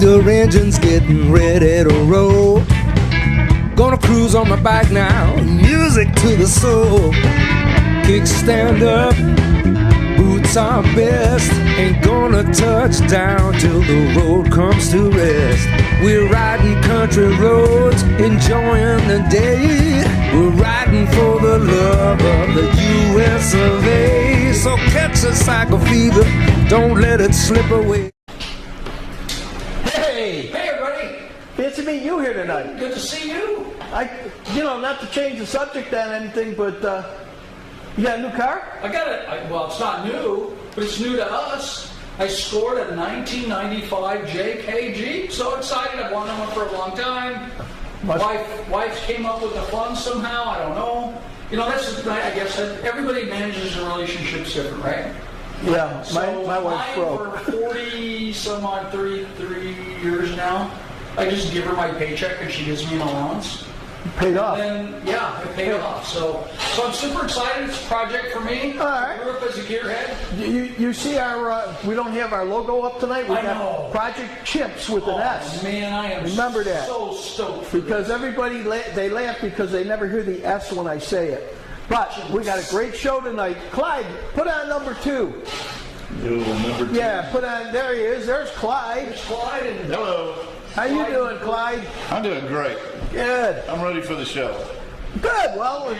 tractor engine's getting ready to roll. Gonna cruise on my bike now, music to the soul. Kickstand up, boots are best. Ain't gonna touch down till the road comes to rest. We're riding country roads, enjoying the day. We're riding for the love of the US of A. So catch a cycle fever, don't let it slip away. Hey! Hey, everybody! Fancy meeting you here tonight. Good to see you. Not to change the subject on anything, but you got a new car? I got it. Well, it's not new, but it's new to us. I scored a 1995 JKG. So excited. I've wanted one for a long time. Wife came up with the funds somehow. I don't know. That's, I guess, everybody manages their relationships different, right? Yeah, So my wife's broke. For 40 some odd, 33 years now, I just give her my paycheck and she gives me an allowance. Paid off. And yeah, it paid off. So I'm super excited. It's a project for me. All right. I grew up as a gearhead. You see our, we don't have our logo up tonight. We got Project Chimps with an S. Man, I am Remember that. So stoked for Because everybody, they laugh because they never hear the S when I say it. But we got a great show tonight. Clyde, put on number 2. Number 2. Yeah, put on, there he is. There's Clyde. There's Clyde and Hello. How you doing, Clyde? I'm doing great. Good. I'm ready for the show. Good. Well,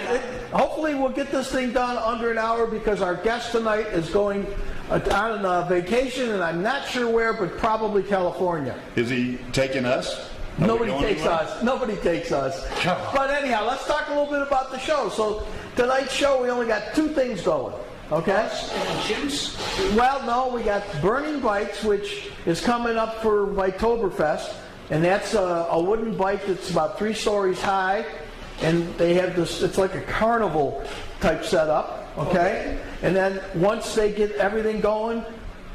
hopefully we'll get this thing done under an hour because our guest tonight is going on a vacation, and I'm not sure where, but probably California. Is he taking us? Nobody takes us. Nobody takes us. Come on. But anyhow, let's talk a little bit about the show. So tonight's show, we only got 2 things going. Okay? and Chimps. Well, no, we got Burning Bikes, which is coming up for Biketoberfest, and that's a wooden bike that's about 3 stories high, and they have this, it's like a carnival type setup, okay? And then once they get everything going,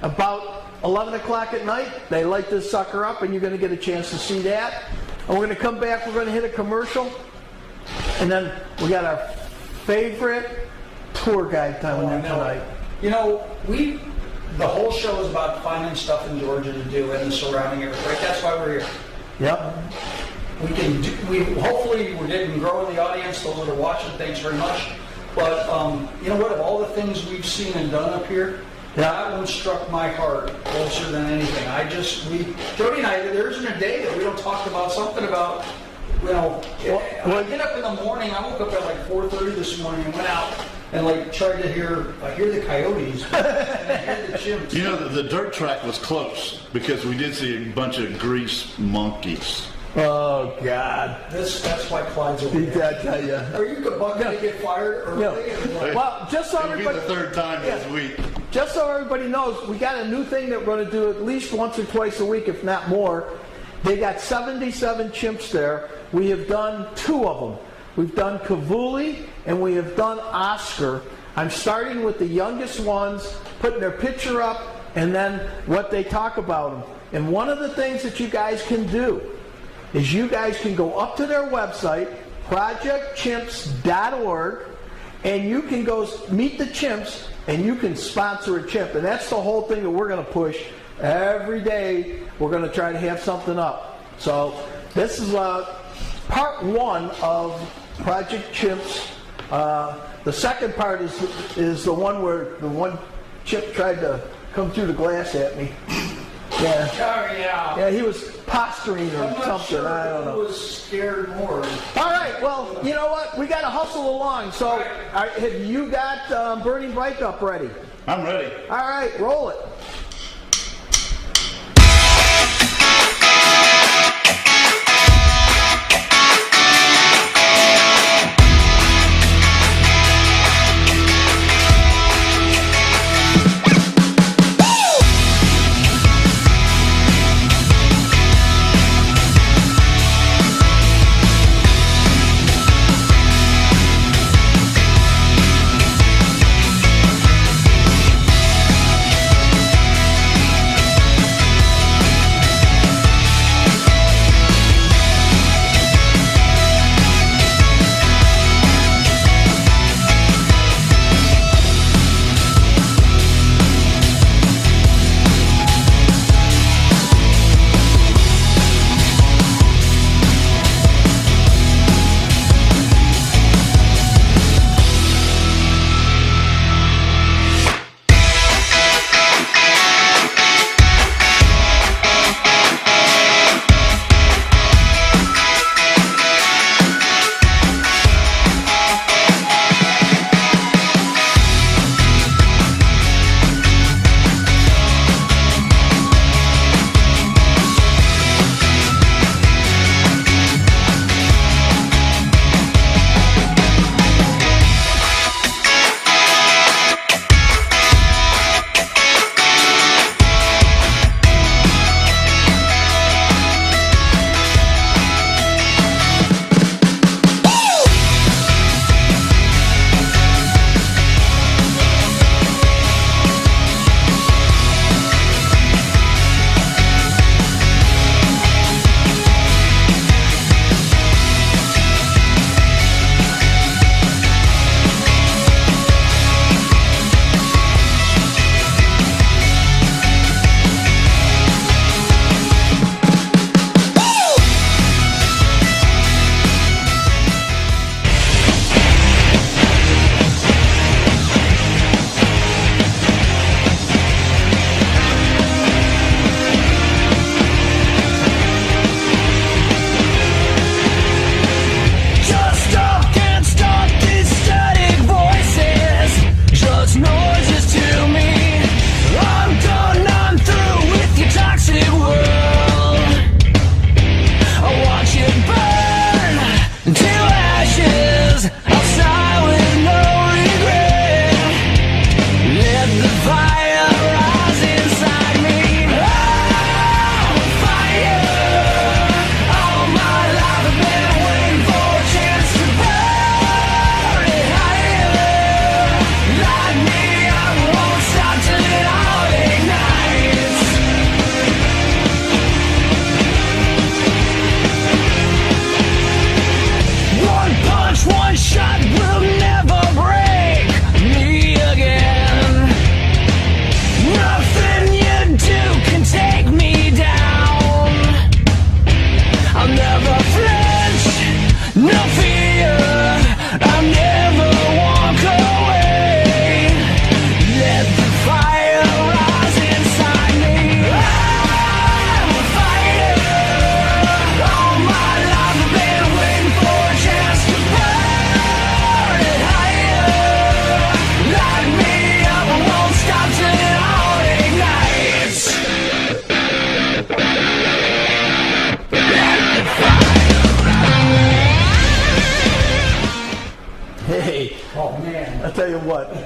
about 11 o'clock at night, they light this sucker up, and you're going to get a chance to see that. And we're going to come back, we're going to hit a commercial, and then we got our favorite tour guide coming in tonight. The whole show is about finding stuff in Georgia to do and the surrounding area, right? That's why we're here. Yep. Hopefully we didn't grow in the audience, those that are watching, thanks very much. But you know what, of all the things we've seen and done up here, that one struck my heart closer than anything. Jody and I, there isn't a day that we don't talk about something about, I get up in the morning, I woke up at like 4:30 this morning and went out and tried to hear the coyotes and I hear the chimps. The dirt track was close because we did see a bunch of grease monkeys. Oh, God. That's why Clyde's over Did here. I tell you? Are you going to get fired early? Well, just so It'll be everybody... the 3rd time this week. Just so everybody knows, we got a new thing that we're going to do at least once or twice a week, if not more. They got 77 chimps there. We have done 2 of them. We've done Kavuli and we have done Oscar. I'm starting with the youngest ones, putting their picture up, and then what they talk about them. And one of the things that you guys can do is you guys can go up to their website, projectchimps.org, and you can go meet the chimps, and you can sponsor a chimp. And that's the whole thing that we're going to push. Every day, we're going to try to have something up. So this is part 1 of Project Chimps. The second part is the one where the one chimp tried to come through the glass at me. Yeah. Oh, yeah. Yeah, he was posturing or something. Sure I don't know. who was scared more. All right. Well, you know what? We got to hustle along. So, have you got Burning Bike up ready? I'm ready. All right. Roll it.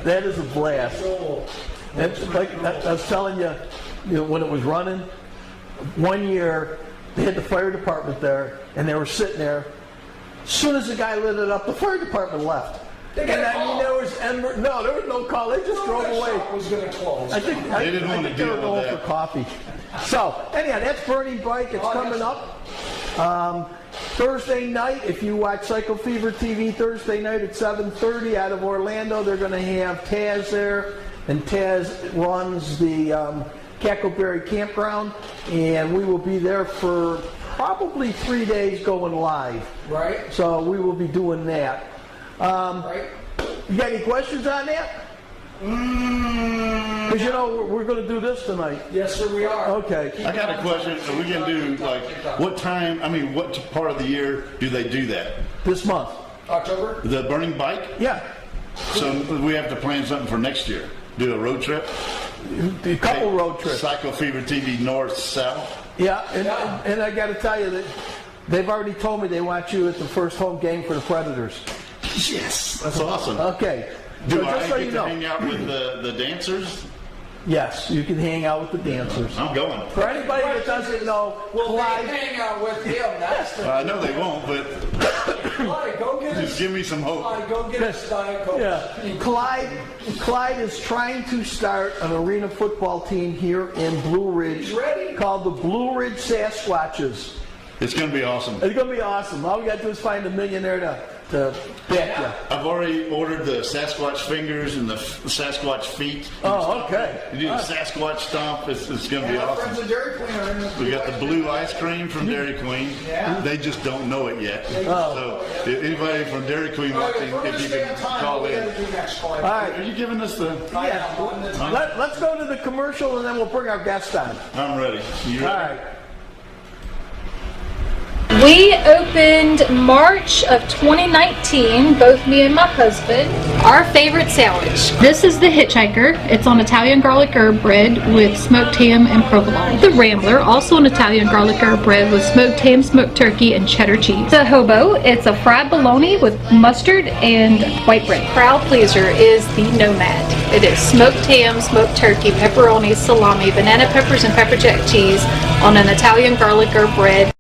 That is a blast. And like I was telling you, when it was running, one year they had the fire department there, and they were sitting there. As soon as the guy lit it up, the fire department left. They got a call. There was no call. They just drove away. Was going to close. I think they were going for coffee. So anyhow, that's Burning Bike. It's coming up. Thursday night, if you watch Psycho Fever TV, Thursday night at 7:30 out of Orlando, they're going to have Taz there, and Taz runs the Cackleberry Campground, and we will be there for probably 3 days going live. Right. So we will be doing that. Right. You got any questions on that? Because we're going to do this tonight. Yes, sir, we are. Okay. I got a question. Are we going to do, like, what time, what part of the year do they do that? This month. October? The Burning Bike? Yeah. So we have to plan something for next year. Do a road trip? A couple road trips. Psycho Fever TV north, south? Yeah, and I got to tell you that they've already told me they want you at the first home game for the Predators. Yes. That's awesome. Okay. Do So I just so get you to know, hang out with the dancers? yes, you can hang out with the dancers. I'm going. For anybody that doesn't know, Well, Clyde, they hang out with him. That's the I know they won't, but Clyde, go get just us. give me some hope. Clyde, go get us Diet Coke. yeah, Clyde is trying to start an arena football team here in Blue Ridge. He's ready. Called the Blue Ridge Sasquatches. It's going to be awesome. It's going to be awesome. All we got to do is find a millionaire to back you. I've already ordered the Sasquatch fingers and the Sasquatch feet. Oh, okay. You do the Sasquatch stomp. It's going to be And our friends awesome. at Dairy Queen are in this. We got the blue ice cream from Dairy Queen. Yeah. They just don't know it yet. Oh. So if anybody from Dairy Queen All right, watching, if we're going if to you stay can on time, call what we in. got to do next, Clyde? All right. Are you giving us the... Yeah. Let's go to the commercial and then we'll bring our guest on. I'm ready. You All ready? right. We opened March of 2019, both me and my husband. Our favorite sandwich. This is the Hitchhiker. It's on Italian garlic herb bread with smoked ham and provolone. The Rambler, also an Italian garlic herb bread with smoked ham, smoked turkey, and cheddar cheese. The Hobo, it's a fried bologna with mustard and white bread. Crowd Pleaser is the Nomad. It is smoked ham, smoked turkey, pepperoni, salami, banana peppers, and pepper jack cheese on an Italian garlic herb bread.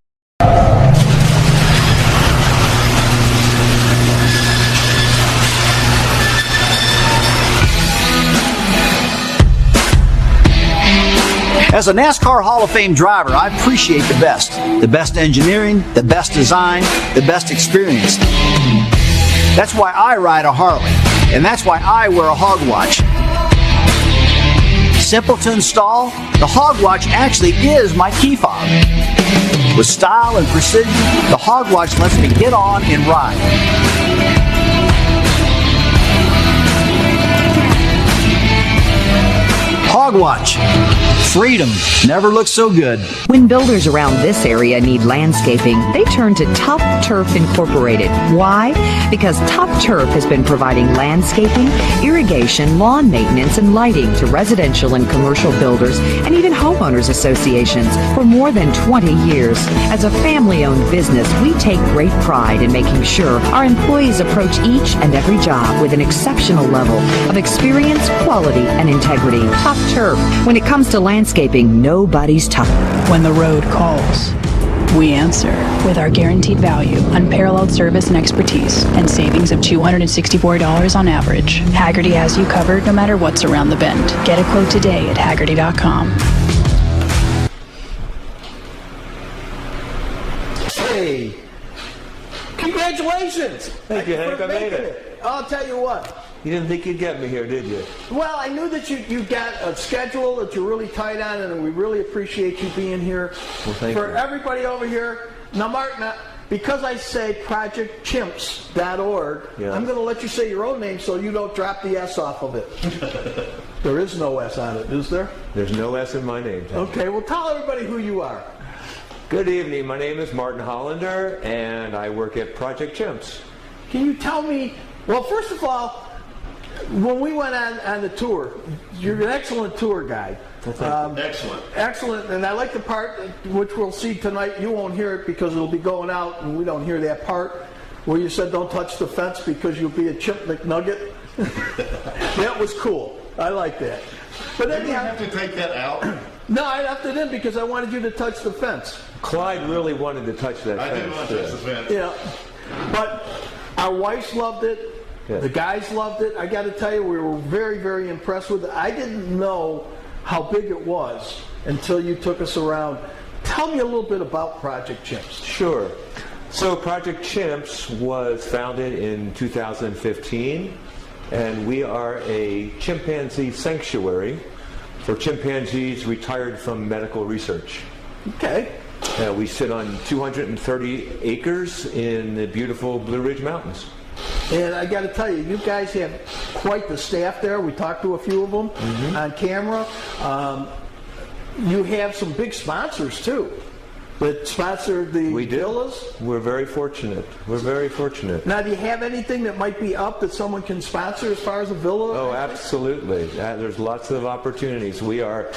As a NASCAR Hall of Fame driver, I appreciate the best. The best engineering, the best design, the best experience. That's why I ride a Harley, and that's why I wear a hog watch. Simple to install, the hog watch actually is my key fob. With style and precision, the hog watch lets me get on and ride. Hogwatch. Freedom never looks so good. When builders around this area need landscaping, they turn to Top Turf Incorporated. Why? Because Top Turf has been providing landscaping, irrigation, lawn maintenance, and lighting to residential and commercial builders and even homeowners associations for more than 20 years. As a family-owned business, we take great pride in making sure our employees approach each and every job with an exceptional level of experience, quality, and integrity. Top Turf. When it comes to landscaping, nobody's tough. When the road calls, we answer with our guaranteed value, unparalleled service and expertise, and savings of $264 on average. Haggerty has you covered no matter what's around the bend. Get a quote today at Haggerty.com. Hey, congratulations! Thank you, Hank. I made it. I'll tell you what. You didn't think you'd get me here, did you? Well, I knew that you got a schedule that you're really tight on, and we really appreciate you being here. Well, thank For you. everybody over here, now, Martin, because I say projectchimps.org, Yeah. I'm going to let you say your own name so you don't drop the S off of it. There is no S on it, is there? There's no S in my name, Hank. Okay, well, tell everybody who you are. Good evening. My name is Martin Hollander, and I work at Project Chimps. Can you tell me, well, first of all, when we went on the tour, you're an excellent tour guide. Excellent. Excellent, and I like the part which we'll see tonight. You won't hear it because it'll be going out, and we don't hear that part where you said don't touch the fence because you'll be a chimp McNugget. That was cool. I like that. But then You don't have to take that out. no, I left it in because I wanted you to touch the fence. Clyde really wanted to touch that I fence. did want to touch the fence. Yeah. But our wives loved it. Yeah. The guys loved it. I got to tell you, we were very, very impressed with it. I didn't know how big it was until you took us around. Tell me a little bit about Project Chimps. Sure. So Project Chimps was founded in 2015, and we are a chimpanzee sanctuary for chimpanzees retired from medical research. Okay. We sit on 230 acres in the beautiful Blue Ridge Mountains. And I got to tell you, you guys have quite the staff there. We talked to a few of them on camera. You have some big sponsors too that sponsor the We do. villas. We're very fortunate. We're very fortunate. Now, do you have anything that might be up that someone can sponsor as far as a villa? Oh, absolutely. There's lots of opportunities. We are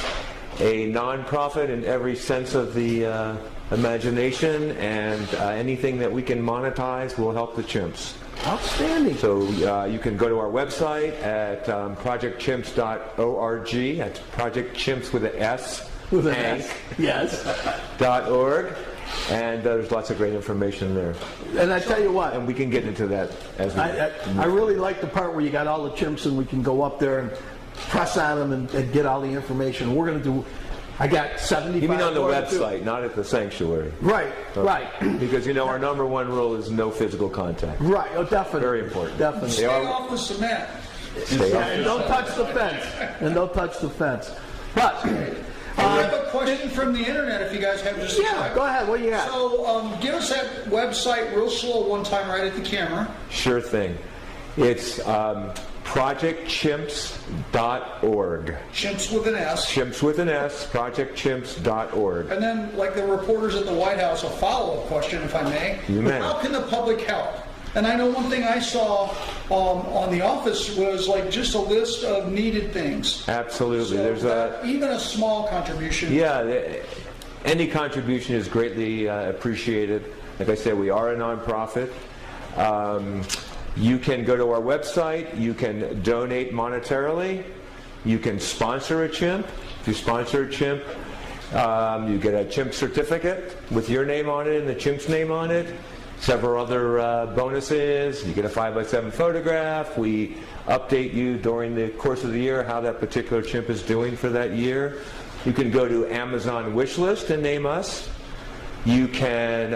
a nonprofit in every sense of the imagination, and anything that we can monetize will help the chimps. Outstanding. So you can go to our website at projectchimps.org. That's Project Chimps with an S. With an S. Yes. .org, and there's lots of great information there. And I tell you what, And we can get into that as we I really like the part where you got all the chimps and we can go up there and press on them and get all the information. We're going to do, I got 75. You mean on the more to do. website, not at the sanctuary? Right, right. Because our number one rule is no physical contact. Right, oh, definitely. Very important. Definitely. Stay off the cement. And don't touch the fence. And don't touch the fence. But, I have a question from the internet if you guys have just a yeah, sec. go ahead. What do you got? So give us that website real slow one time right at the camera. Sure thing. It's projectchimps.org. Chimps with an S. Chimps with an S, projectchimps.org. And then, like the reporters at the White House, a follow-up question, if I may. You may. How can the public help? And I know one thing I saw on The Office was like just a list of needed things. Absolutely. So There's even a small contribution. any contribution is greatly appreciated. Like I said, we are a nonprofit. You can go to our website. You can donate monetarily. You can sponsor a chimp. If you sponsor a chimp, you get a chimp certificate with your name on it and the chimp's name on it. Several other bonuses. You get a 5x7 photograph. We update you during the course of the year how that particular chimp is doing for that year. You can go to Amazon wishlist and name us. You can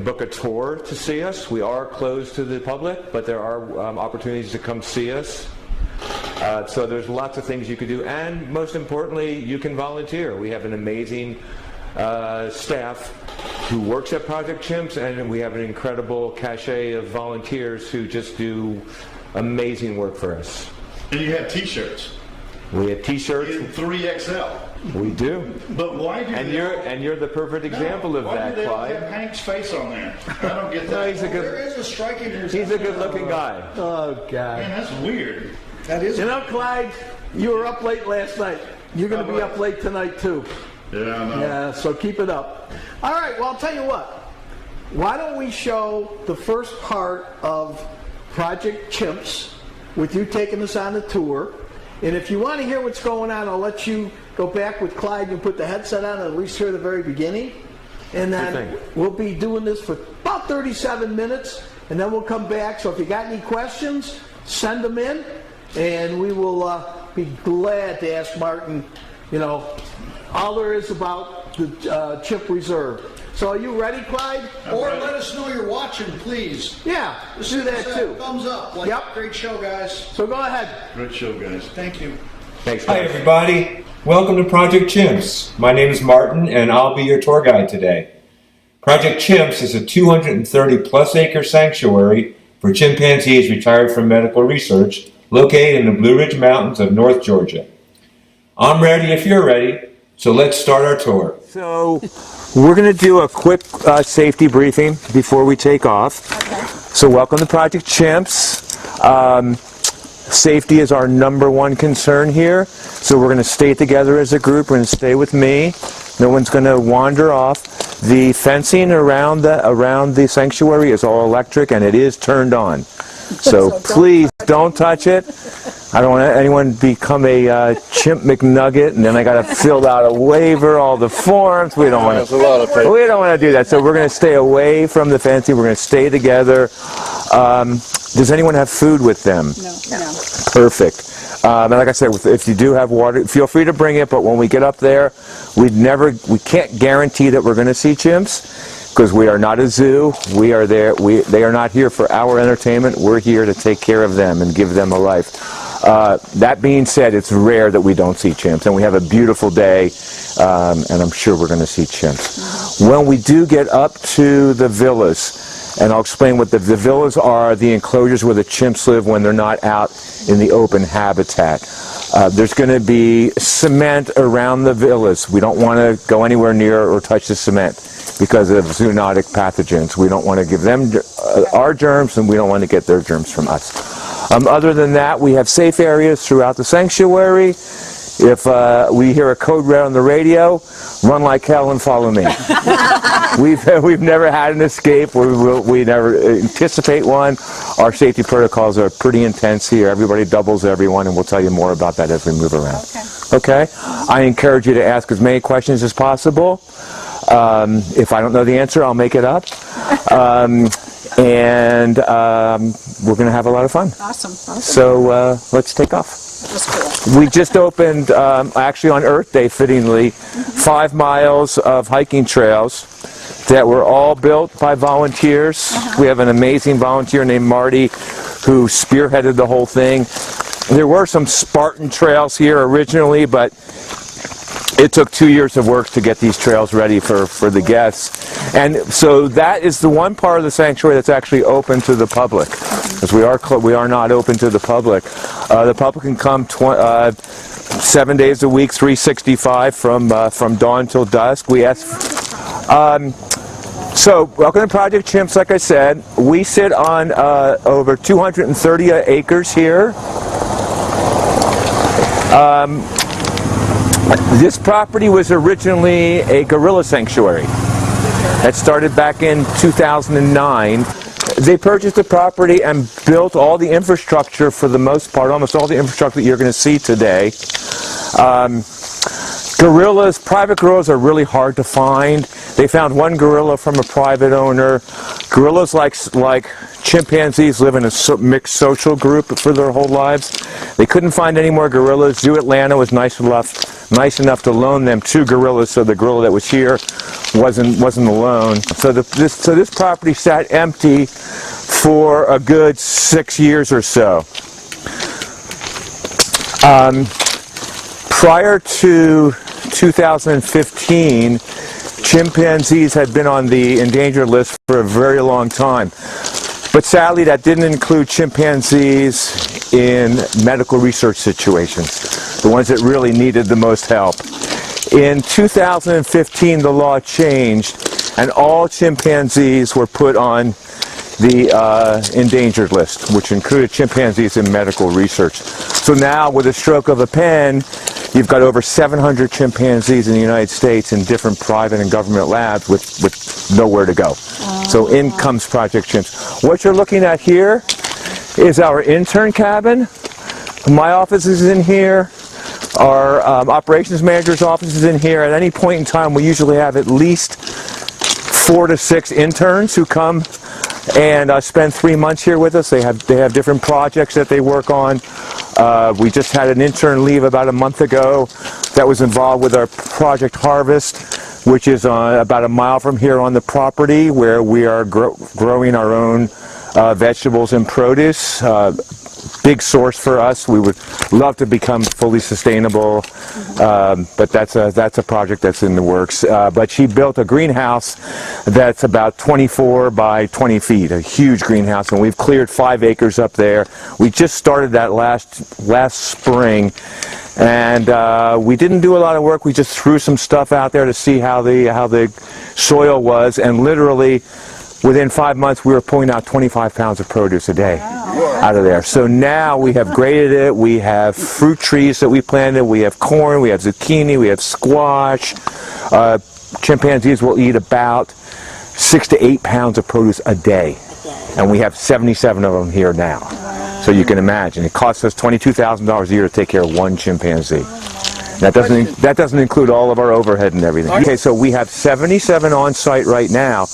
book a tour to see us. We are closed to the public, but there are opportunities to come see us. So there's lots of things you can do, and most importantly, you can volunteer. We have an amazing staff who works at Project Chimps, and we have an incredible cachet of volunteers who just do amazing work for us. And you have T-shirts. We have T-shirts. In 3XL. We do. But why do you're the perfect example of why that, do they all Clyde. have Hank's face on there? I don't get that. No, he's a There good. is a striking He's a good-looking guy. Oh, God. Man, that's weird. That is. You know, Clyde, you were up late last night. You're going to be up late tonight, too. Yeah, I know. Yeah, so keep it up. All right, well, I'll tell you what. Why don't we show the first part of Project Chimps with you taking us on the tour. And if you want to hear what's going on, I'll let you go back with Clyde and put the headset on and at least hear the very beginning. And then we'll be doing this for about 37 minutes, and then we'll come back. So if you got any questions, send them in, and we will be glad to ask Martin, all there is about the Chimp Reserve. So are you ready, Clyde? Or let us know you're watching, please. Yeah, Just do that give us a too. Thumbs up. Like, Yep. Great show, guys. So go ahead. Great show, guys. Thank you. Thanks, Hi guys. everybody, welcome to Project Chimps. My name is Martin and I'll be your tour guide today. Project Chimps is a 230 plus acre sanctuary for chimpanzees retired from medical research located in the Blue Ridge Mountains of North Georgia. I'm ready if you're ready, so let's start our tour. So we're going to do a quick safety briefing before we take off. Okay. So welcome to Project Chimps. Safety is our number one concern here. So we're going to stay together as a group. We're going to stay with me. No one's going to wander off. The fencing around the sanctuary is all electric and it is turned on. So please don't touch it. I don't want anyone to become a chimp McNugget, and then I got to fill out a waiver, all the forms. We don't want to. We don't want to do that. So we're going to stay away from the fencing. We're going to stay together. Does anyone have food with them? No. Perfect. And like I said, if you do have water, feel free to bring it. But when we get up there, we can't guarantee that we're going to see chimps, because we are not a zoo. We are there. They are not here for our entertainment. We're here to take care of them and give them a life. That being said, it's rare that we don't see chimps, and we have a beautiful day, and I'm sure we're going to see chimps. When we do get up to the villas, and I'll explain what the villas are, the enclosures where the chimps live when they're not out in the open habitat. There's going to be cement around the villas. We don't want to go anywhere near or touch the cement because of zoonotic pathogens. We don't want to give them our germs, and we don't want to get their germs from us. Other than that, we have safe areas throughout the sanctuary. If we hear a code red on the radio, run like hell and follow me. We've never had an escape. We never anticipate one. Our safety protocols are pretty intense here. Everybody doubles everyone, and we'll tell you more about that as we move around. Okay? I encourage you to ask as many questions as possible. If I don't know the answer, I'll make it up. And we're going to have a lot of fun. Awesome. So let's take off. That's cool. We just opened, actually on Earth Day, fittingly, 5 miles of hiking trails that were all built by volunteers. We have an amazing volunteer named Marty who spearheaded the whole thing. There were some Spartan trails here originally, but it took 2 years of work to get these trails ready for the guests. And so that is the one part of the sanctuary that's actually open to the public, because we are not open to the public. The public can come 7 days a week, 365 from dawn till dusk. We ask. So welcome to Project Chimps. Like I said, we sit on over 230 acres here. This property was originally a gorilla sanctuary that started back in 2009. They purchased the property and built all the infrastructure, for the most part, almost all the infrastructure that you're going to see today. Gorillas, private gorillas are really hard to find. They found one gorilla from a private owner. Gorillas, like chimpanzees, live in a mixed social group for their whole lives. They couldn't find any more gorillas. Zoo Atlanta was nice enough to loan them 2 gorillas, so the gorilla that was here wasn't alone. So this property sat empty for a good 6 years or so. Prior to 2015, chimpanzees had been on the endangered list for a very long time. But sadly, that didn't include chimpanzees in medical research situations, the ones that really needed the most help. In 2015, the law changed, and all chimpanzees were put on the endangered list, which included chimpanzees in medical research. So now, with a stroke of a pen, you've got over 700 chimpanzees in the United States in different private and government labs with nowhere to go. So in comes Project Chimps. What you're looking at here is our intern cabin. My office is in here. Our operations manager's office is in here. At any point in time, we usually have at least 4 to 6 interns who come and spend 3 months here with us. They have different projects that they work on. We just had an intern leave about a month ago that was involved with our Project Harvest, which is about a mile from here on the property, where we are growing our own vegetables and produce. Big source for us. We would love to become fully sustainable, but that's a project that's in the works. But she built a greenhouse that's about 24 by 20 feet, a huge greenhouse, and we've cleared 5 acres up there. We just started that last spring, and we didn't do a lot of work. We just threw some stuff out there to see how the soil was, and literally within 5 months we were pulling out 25 pounds of produce a day out of there. So now we have graded it. We have fruit trees that we planted. We have corn. We have zucchini. We have squash. Chimpanzees will eat about 6 to 8 pounds of produce a day. And we have 77 of them here now. So you can imagine, it costs us $22,000 a year to take care of one chimpanzee. That doesn't include all of our overhead and everything. Okay, so we have 77 on site right now.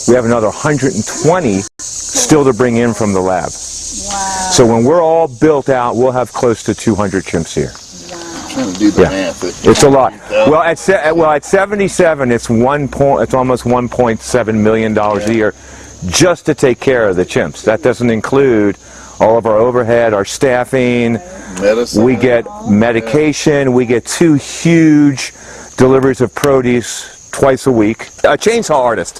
We have another 120 still to bring in from the lab. Wow. So when we're all built out, we'll have close to 200 chimps here. Trying to do the math. It's a lot. Well, at 77, it's almost $1.7 million a year just to take care of the chimps. That doesn't include all of our overhead, our staffing. Medicine. We get medication. We get 2 huge deliveries of produce twice a week. A chainsaw artist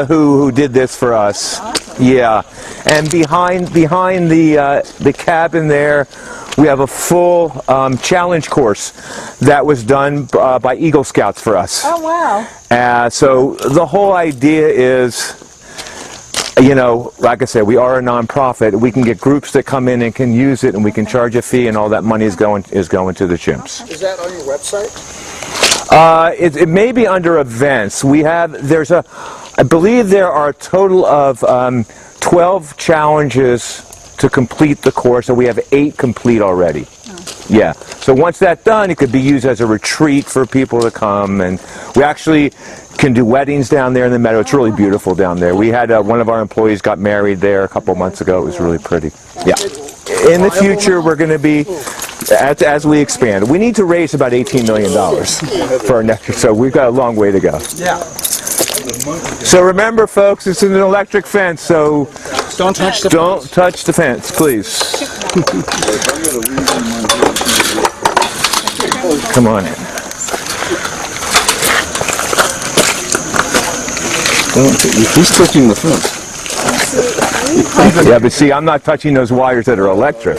who did this for us. Yeah, and behind the cabin there, we have a full challenge course that was done by Eagle Scouts for us. Oh wow! So the whole idea is, you know, like I said, we are a nonprofit. We can get groups that come in and can use it, and we can charge a fee, and all that money is going to the chimps. Is that on your website? It may be under events. I believe there are a total of 12 challenges to complete the course, and we have 8 complete already. Yeah. So once that's done, it could be used as a retreat for people to come, and we actually can do weddings down there in the meadow. It's really beautiful down there. We had one of our employees got married there a couple months ago. It was really pretty. Yeah. In the future, we're going to be, as we expand, we need to raise about $18 million for our next year, so we've got a long way to go. Yeah. So remember, folks, it's an electric fence, so Don't touch the don't touch the fence, please. Come on in. He's touching the fence. Yeah, but see, I'm not touching those wires that are electric.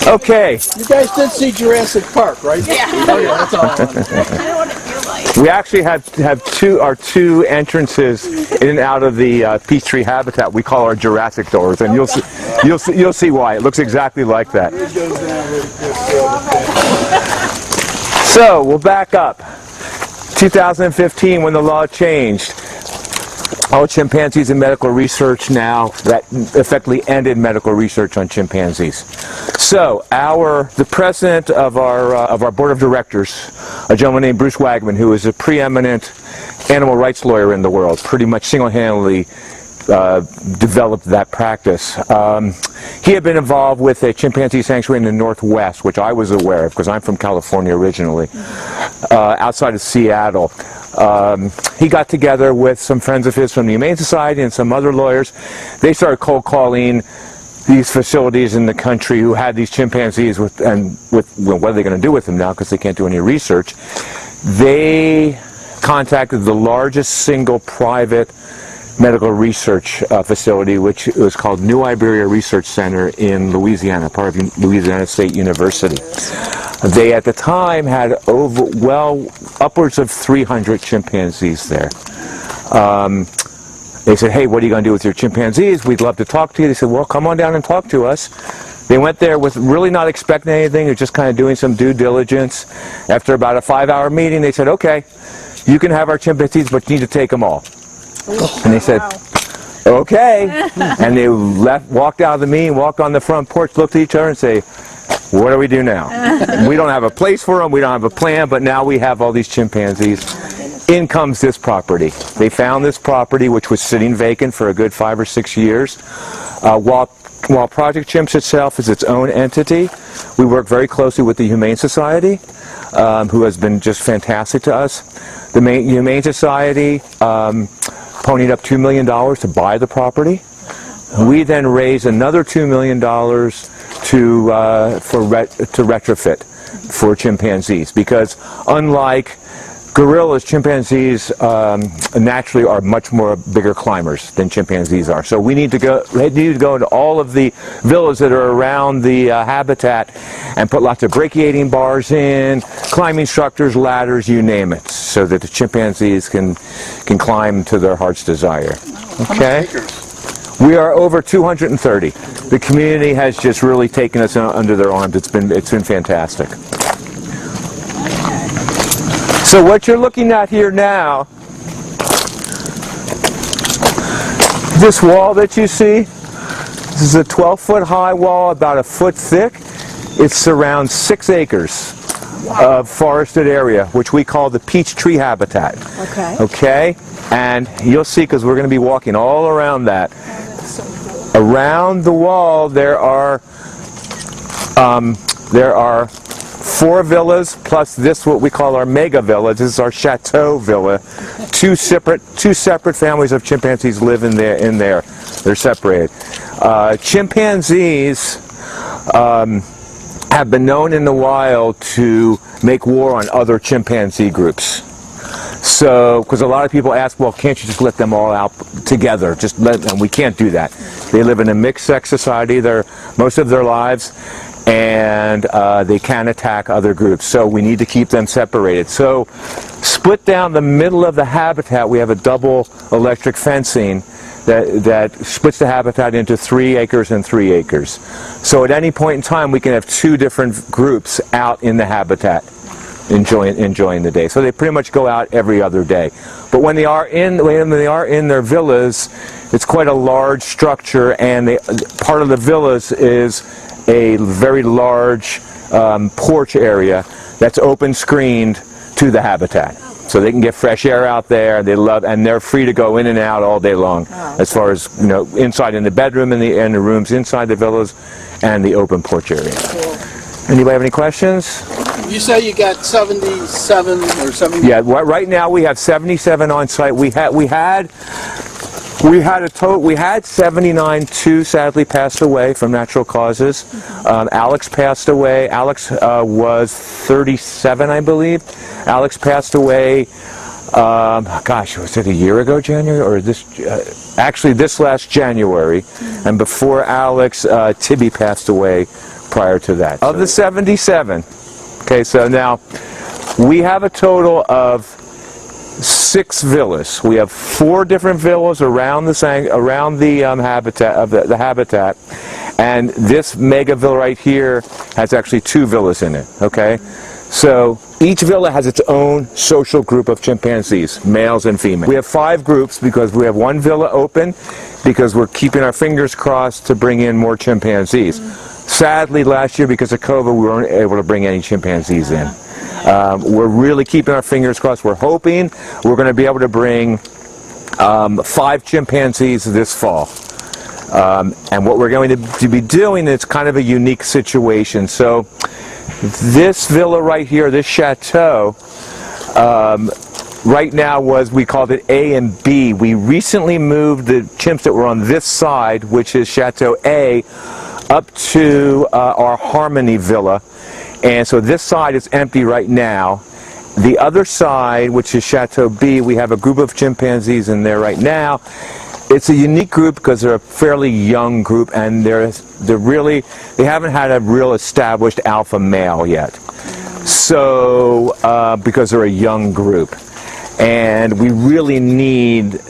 Okay. You guys did see Jurassic Park, right? Yeah. Oh, yeah, that's all. We actually have our two entrances in and out of the Peachtree habitat. We call our Jurassic doors, and you'll see why. It looks exactly like that. So we'll back up. 2015, when the law changed, all chimpanzees in medical research now, that effectively ended medical research on chimpanzees. So the president of our board of directors, a gentleman named Bruce Wagman, who is a preeminent animal rights lawyer in the world, pretty much single-handedly developed that practice. He had been involved with a chimpanzee sanctuary in the Northwest, which I was aware of because I'm from California originally, outside of Seattle. He got together with some friends of his from the Humane Society and some other lawyers. They started cold calling these facilities in the country who had these chimpanzees what are they going to do with them now because they can't do any research. They contacted the largest single private medical research facility, which was called New Iberia Research Center in Louisiana, part of Louisiana State University. They at the time had upwards of 300 chimpanzees there. They said, hey, what are you going to do with your chimpanzees? We'd love to talk to you. They said, well, come on down and talk to us. They went there with really not expecting anything. They're just kind of doing some due diligence. After about a 5-hour meeting, they said, okay, you can have our chimpanzees, but you need to take them all. And they said, okay. And they walked out of the meeting, walked on the front porch, looked at each other and say, what do we do now? We don't have a place for them, we don't have a plan, but now we have all these chimpanzees. In comes this property. They found this property, which was sitting vacant for a good 5 or 6 years. While Project Chimps itself is its own entity, we work very closely with the Humane Society, who has been just fantastic to us. The Humane Society ponied up $2 million to buy the property. We then raised another $2 million to retrofit for chimpanzees, because unlike gorillas, chimpanzees naturally are much more bigger climbers than chimpanzees are. So we need to go into all of the villas that are around the habitat and put lots of brachiating bars in, climbing structures, ladders, you name it, so that the chimpanzees can climb to their heart's desire. Okay? We are over 230. The community has just really taken us under their arms. It's been fantastic. So what you're looking at here now This wall that you see, this is a 12-foot high wall, about a foot thick. It surrounds 6 acres of forested area, which we call the peach tree habitat. Okay. Okay? And you'll see, because we're going to be walking all around that. Around the wall, there are 4 villas plus this, what we call our mega villa. This is our chateau villa. Two separate families of chimpanzees live in there. They're separated. Chimpanzees have been known in the wild to make war on other chimpanzee groups. So, because a lot of people ask, well, can't you just let them all out together? Just let them. We can't do that. They live in a mixed-sex society most of their lives, and they can attack other groups. So we need to keep them separated. So, split down the middle of the habitat, we have a double electric fencing that splits the habitat into 3 acres and 3 acres. So at any point in time, we can have 2 different groups out in the habitat enjoying the day. So they pretty much go out every other day. But when they are in their villas, it's quite a large structure, and part of the villas is a very large porch area that's open screened to the habitat. So they can get fresh air out there. And they're free to go in and out all day long, as far as inside in the bedroom and the rooms inside the villas, and the open porch area. Cool. Anybody have any questions? You say you got 77 or 70? Yeah, right now we have 77 on site. We had 79. 2 sadly passed away from natural causes. Alex passed away. Alex was 37, I believe. Alex passed away. Gosh, was it a year ago, January, or this? Actually, this last January. And before Alex, Tibby passed away prior to that. Of the 77. Okay, so now we have a total of 6 villas. We have 4 different villas around the habitat, and this mega villa right here has actually 2 villas in it. Okay, so each villa has its own social group of chimpanzees, males and females. We have 5 groups because we have 1 villa open because we're keeping our fingers crossed to bring in more chimpanzees. Sadly, last year because of COVID, we weren't able to bring any chimpanzees in. We're really keeping our fingers crossed. We're hoping we're going to be able to bring 5 chimpanzees this fall. And what we're going to be doing is kind of a unique situation. So this villa right here, this chateau, right now we called it A and B. We recently moved the chimps that were on this side, which is Chateau A, up to our Harmony Villa. And so this side is empty right now. The other side, which is Chateau B, we have a group of chimpanzees in there right now. It's a unique group because they're a fairly young group, and they haven't had a real established alpha male yet. So, because they're a young group. And we really need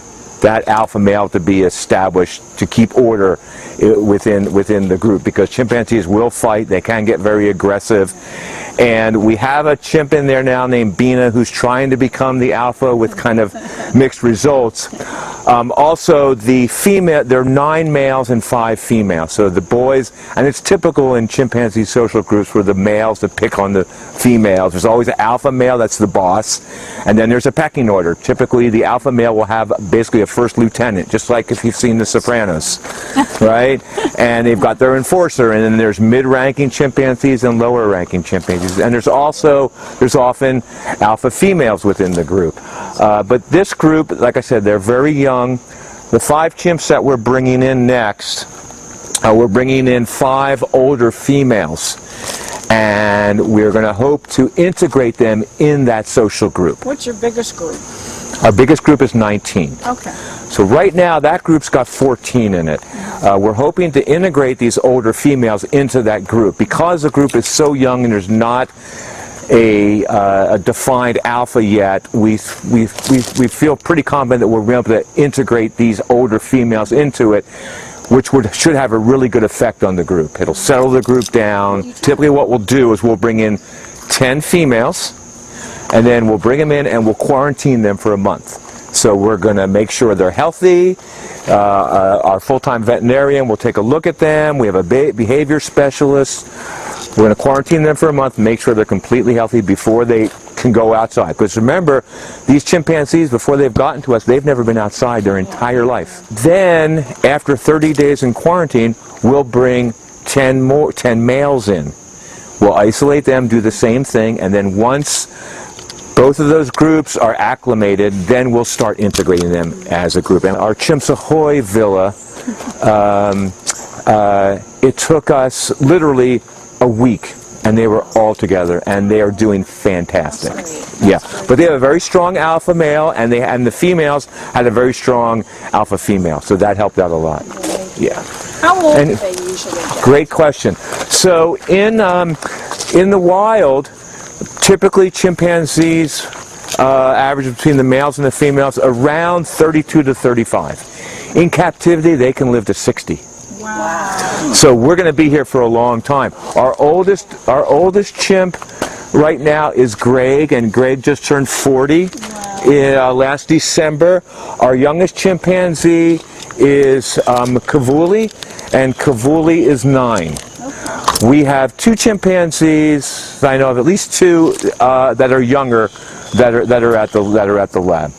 that alpha male to be established to keep order within the group, because chimpanzees will fight. They can get very aggressive, and we have a chimp in there now named Bina who's trying to become the alpha with kind of mixed results. Also, the female, there are 9 males and 5 females. So the boys, and it's typical in chimpanzee social groups for the males to pick on the females. There's always an alpha male, that's the boss, and then there's a pecking order. Typically, the alpha male will have basically a first lieutenant, just like if you've seen The Sopranos, right? And they've got their enforcer, and then there's mid-ranking chimpanzees and lower-ranking chimpanzees, and there's often alpha females within the group. But this group, like I said, they're very young. The 5 chimps that we're bringing in next, we're bringing in 5 older females, and we're going to hope to integrate them in that social group. What's your biggest group? Our biggest group is 19. Okay. So right now, that group's got 14 in it. We're hoping to integrate these older females into that group. Because the group is so young and there's not a defined alpha yet, we feel pretty confident that we'll be able to integrate these older females into it, which should have a really good effect on the group. It'll settle the group down. Typically what we'll do is we'll bring in 10 females, and then we'll bring them in and we'll quarantine them for a month. So we're going to make sure they're healthy. Our full-time veterinarian will take a look at them. We have a behavior specialist. We're going to quarantine them for a month, make sure they're completely healthy before they can go outside. Because remember, these chimpanzees, before they've gotten to us, they've never been outside their entire life. Then, after 30 days in quarantine, we'll bring 10 males in. We'll isolate them, do the same thing, and then once both of those groups are acclimated, then we'll start integrating them as a group. And our Chimps Ahoy villa, it took us literally a week, and they were all together, and they are doing fantastic. Yeah, but they have a very strong alpha male, and the females had a very strong alpha female, so that helped out a lot. Yeah. How old do they usually get? Great question. So in the wild, typically chimpanzees average between the males and the females around 32 to 35. In captivity, they can live to 60. Wow. So we're going to be here for a long time. Our oldest chimp right now is Greg, and Greg just turned 40 last December. Our youngest chimpanzee is Kavuli, and Kavuli is 9. We have 2 chimpanzees, I know of at least 2 that are younger that are at the lab.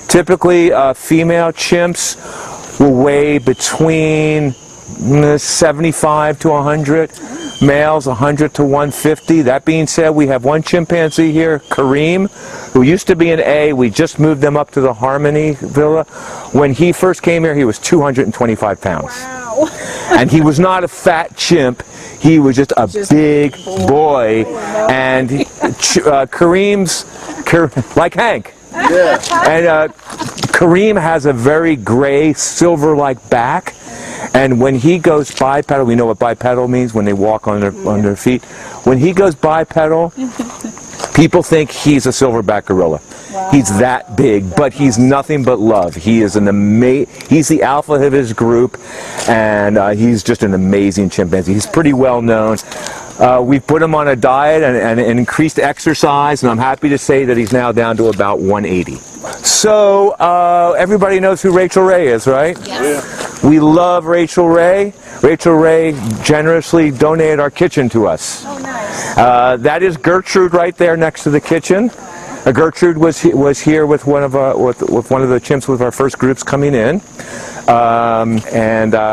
Typically, female chimps will weigh between 75 to 100, males 100 to 150. That being said, we have one chimpanzee here, Kareem, who used to be an A. We just moved them up to the Harmony Villa. When he first came here, he was 225 pounds. Wow. And he was not a fat chimp. He was just a big boy. And Kareem's, like Hank. Yeah. And Kareem has a very gray, silver-like back. And when he goes bipedal, we know what bipedal means, when they walk on their feet. When he goes bipedal, people think he's a silverback gorilla. Wow. He's that big, but he's nothing but love. He is he's the alpha of his group, and he's just an amazing chimpanzee. He's pretty well known. We've put him on a diet and increased exercise, and I'm happy to say that he's now down to about 180. So everybody knows who Rachel Ray is, right? Yes. We love Rachel Ray. Rachel Ray generously donated our kitchen to us. Oh, nice. That is Gertrude right there next to the kitchen. Gertrude was here with one of the chimps with our first groups coming in.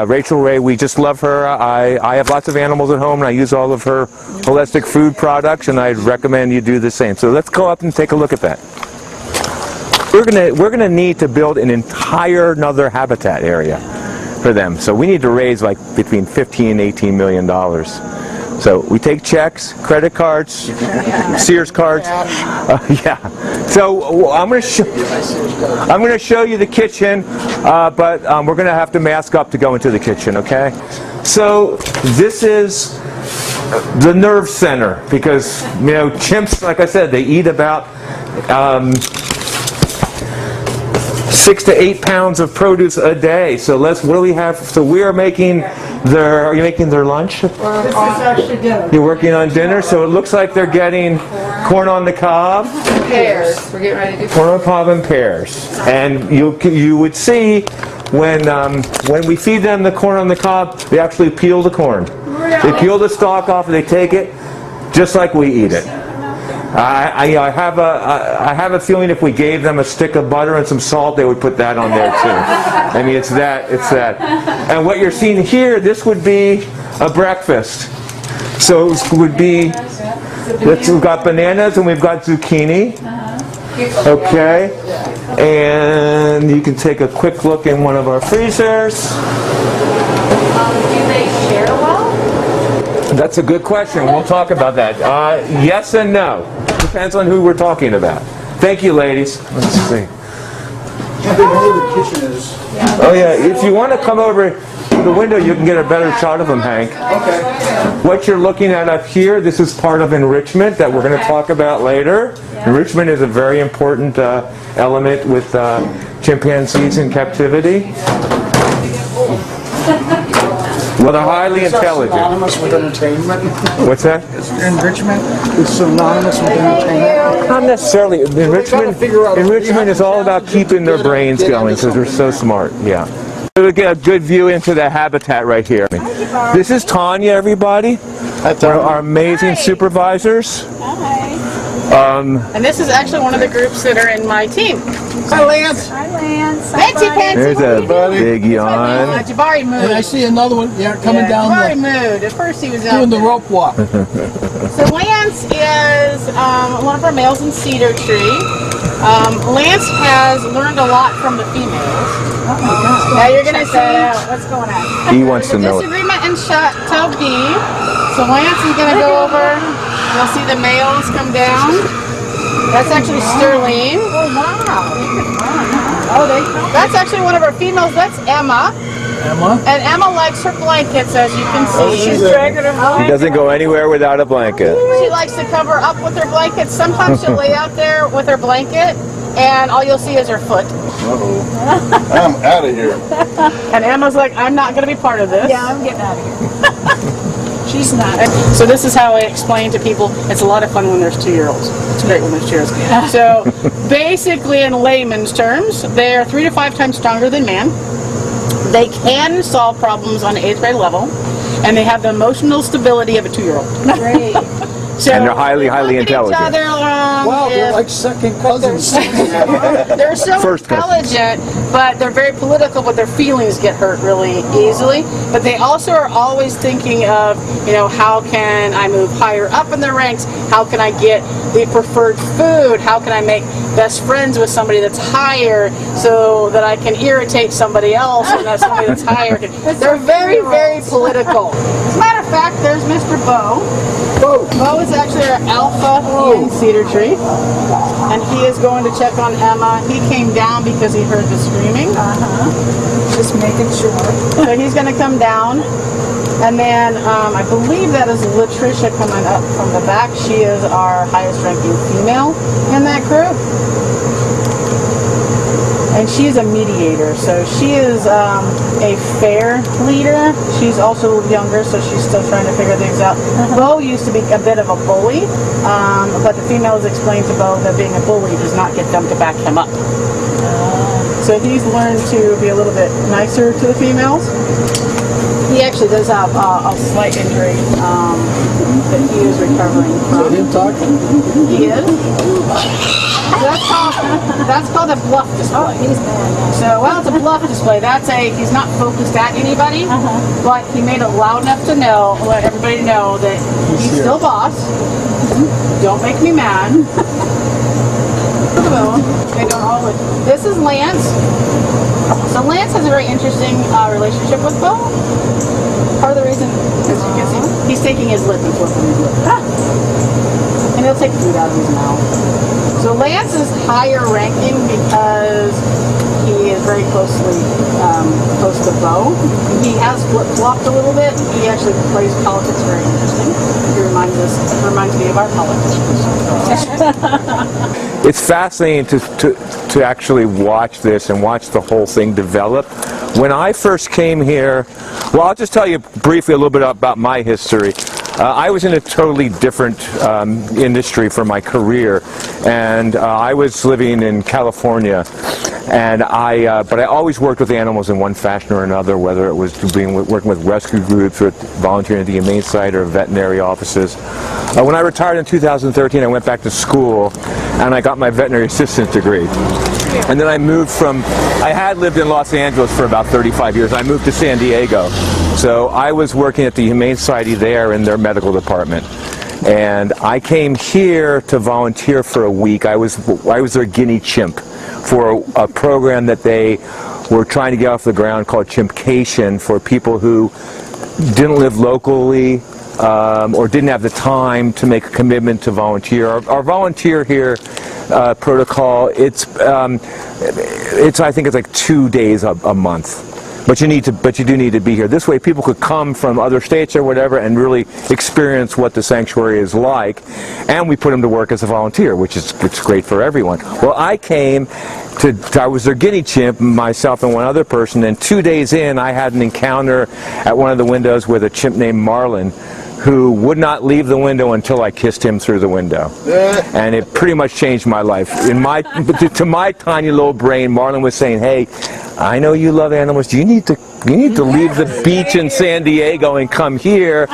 Rachel Ray, we just love her. I have lots of animals at home, and I use all of her holistic food products, and I'd recommend you do the same. So let's go up and take a look at that. We're gonna need to build an entire another habitat area for them. So we need to raise like between $15 and $18 million. So we take checks, credit cards, Sears cards. Yeah. So I'm going to show you the kitchen, but we're going to have to mask up to go into the kitchen. Okay. So this is the nerve center, because chimps, like I said, they eat about 6 to 8 pounds of produce a day. So what do we have? So we are making are you making their lunch? This is actually dinner. You're working on dinner, so it looks like they're getting corn on the cob. Pears. We're getting ready to do Corn on the cob and pears. And you would see when we feed them the corn on the cob, they actually peel the corn. Really? They peel the stalk off and they take it just like we eat it. I have a feeling if we gave them a stick of butter and some salt, they would put that on there too. I mean, it's that. And what you're seeing here, this would be a breakfast. So it would be, we've got bananas and we've got zucchini. Okay. And you can take a quick look in one of our freezers. Do they share well? That's a good question. We'll talk about that. Yes and no. Depends on who we're talking about. Thank you, ladies. Let's see. How big the kitchen is? Oh yeah, if you want to come over to the window, you can get a better shot of them, Hank. Okay. What you're looking at up here, this is part of enrichment that we're going to talk about later. Enrichment is a very important element with chimpanzees in captivity. Well, they're highly intelligent. Synonymous with entertainment. What's that? Enrichment is synonymous with entertainment. Not necessarily. Enrichment is all about keeping their brains going because they're so smart. Yeah. We'll get a good view into the habitat right here. This is Tanya, everybody. One of our amazing supervisors. And this is actually one of the groups that are in my team. Hi, Lance. Hi, Lance. Fancy, fancy. There's a big yawn. Jabari moved. And I see another one coming down Jabari moved. At first he was out doing the there. rope walk. So Lance is one of our males in Cedar Tree. Lance has learned a lot from the females. Now you're going to see what's going on. He wants to know it. Disagreement in Chateau B. So Lance is going to go over. You'll see the males come down. That's actually Sterling. Oh, wow. Oh, that's actually one of our females. That's Emma. Emma? And Emma likes her blankets, as you can see. She's dragging her blanket. She doesn't go anywhere without a blanket. She likes to cover up with her blanket. Sometimes she'll lay out there with her blanket, and all you'll see is her foot. Uh-oh. I'm out of here. And Emma's like, I'm not going to be part of this. Yeah, I'm getting out of here. She's not. So this is how I explain to people, it's a lot of fun when there's 2-year-olds. It's great when there's 2-year-olds. So basically in layman's terms, they're 3 to 5 times stronger than man. They can solve problems on an 8th grade level, and they have the emotional stability of a 2-year-old. Great. So And they're highly, highly intelligent. Wow, they're like second cousins. They're so First cousin. intelligent, but they're very political, but their feelings get hurt really easily. But they also are always thinking of, how can I move higher up in the ranks? How can I get the preferred food? How can I make best friends with somebody that's higher so that I can irritate somebody else and that somebody that's higher? They're very, very political. As a matter of fact, there's Mr. Bo. Bo is actually our alpha in Cedar Tree, and he is going to check on Emma. He came down because he heard the screaming. Just making sure. So he's going to come down, and then I believe that is Latricia coming up from the back. She is our highest ranking female in that group. And she's a mediator, so she is a fair leader. She's also younger, so she's still trying to figure things out. Bo used to be a bit of a bully, but the females explained to Bo that being a bully does not get them to back him up. So he's learned to be a little bit nicer to the females. He actually does have a slight injury that he is recovering from. So him talking? He is. That's called a bluff display. Oh, he's bad. So, it's a bluff display. He's not focused at anybody, but he made it loud enough to let everybody know that he's still boss. Don't make me mad. This is Lance. So Lance has a very interesting relationship with Bo. Part of the reason, as you can see, he's taking his lip and flipping his lip. And he'll take food out of his mouth. So Lance is higher ranking because he is very close to Bo. He has flip-flopped a little bit. He actually plays politics very interesting. He reminds me of our politicians. It's fascinating to actually watch this and watch the whole thing develop. When I first came here, well, I'll just tell you briefly a little bit about my history. I was in a totally different industry for my career, and I was living in California, and but I always worked with animals in one fashion or another, whether it was working with rescue groups or volunteering at the humane site or veterinary offices. When I retired in 2013, I went back to school, and I got my veterinary assistant degree. And then I had lived in Los Angeles for about 35 years. I moved to San Diego. So I was working at the Humane Society there in their medical department. And I came here to volunteer for a week. I was their guinea chimp for a program that they were trying to get off the ground called Chimpcation for people who didn't live locally or didn't have the time to make a commitment to volunteer. Our volunteer here protocol, I think it's like 2 days a month. But you do need to be here. This way people could come from other states or whatever and really experience what the sanctuary is like. And we put them to work as a volunteer, which is great for everyone. Well, I was their guinea chimp, myself and one other person, and 2 days in I had an encounter at one of the windows with a chimp named Marlin, who would not leave the window until I kissed him through the window. And it pretty much changed my life. To my tiny little brain, Marlon was saying, hey, I know you love animals. You need to leave the beach in San Diego and come here.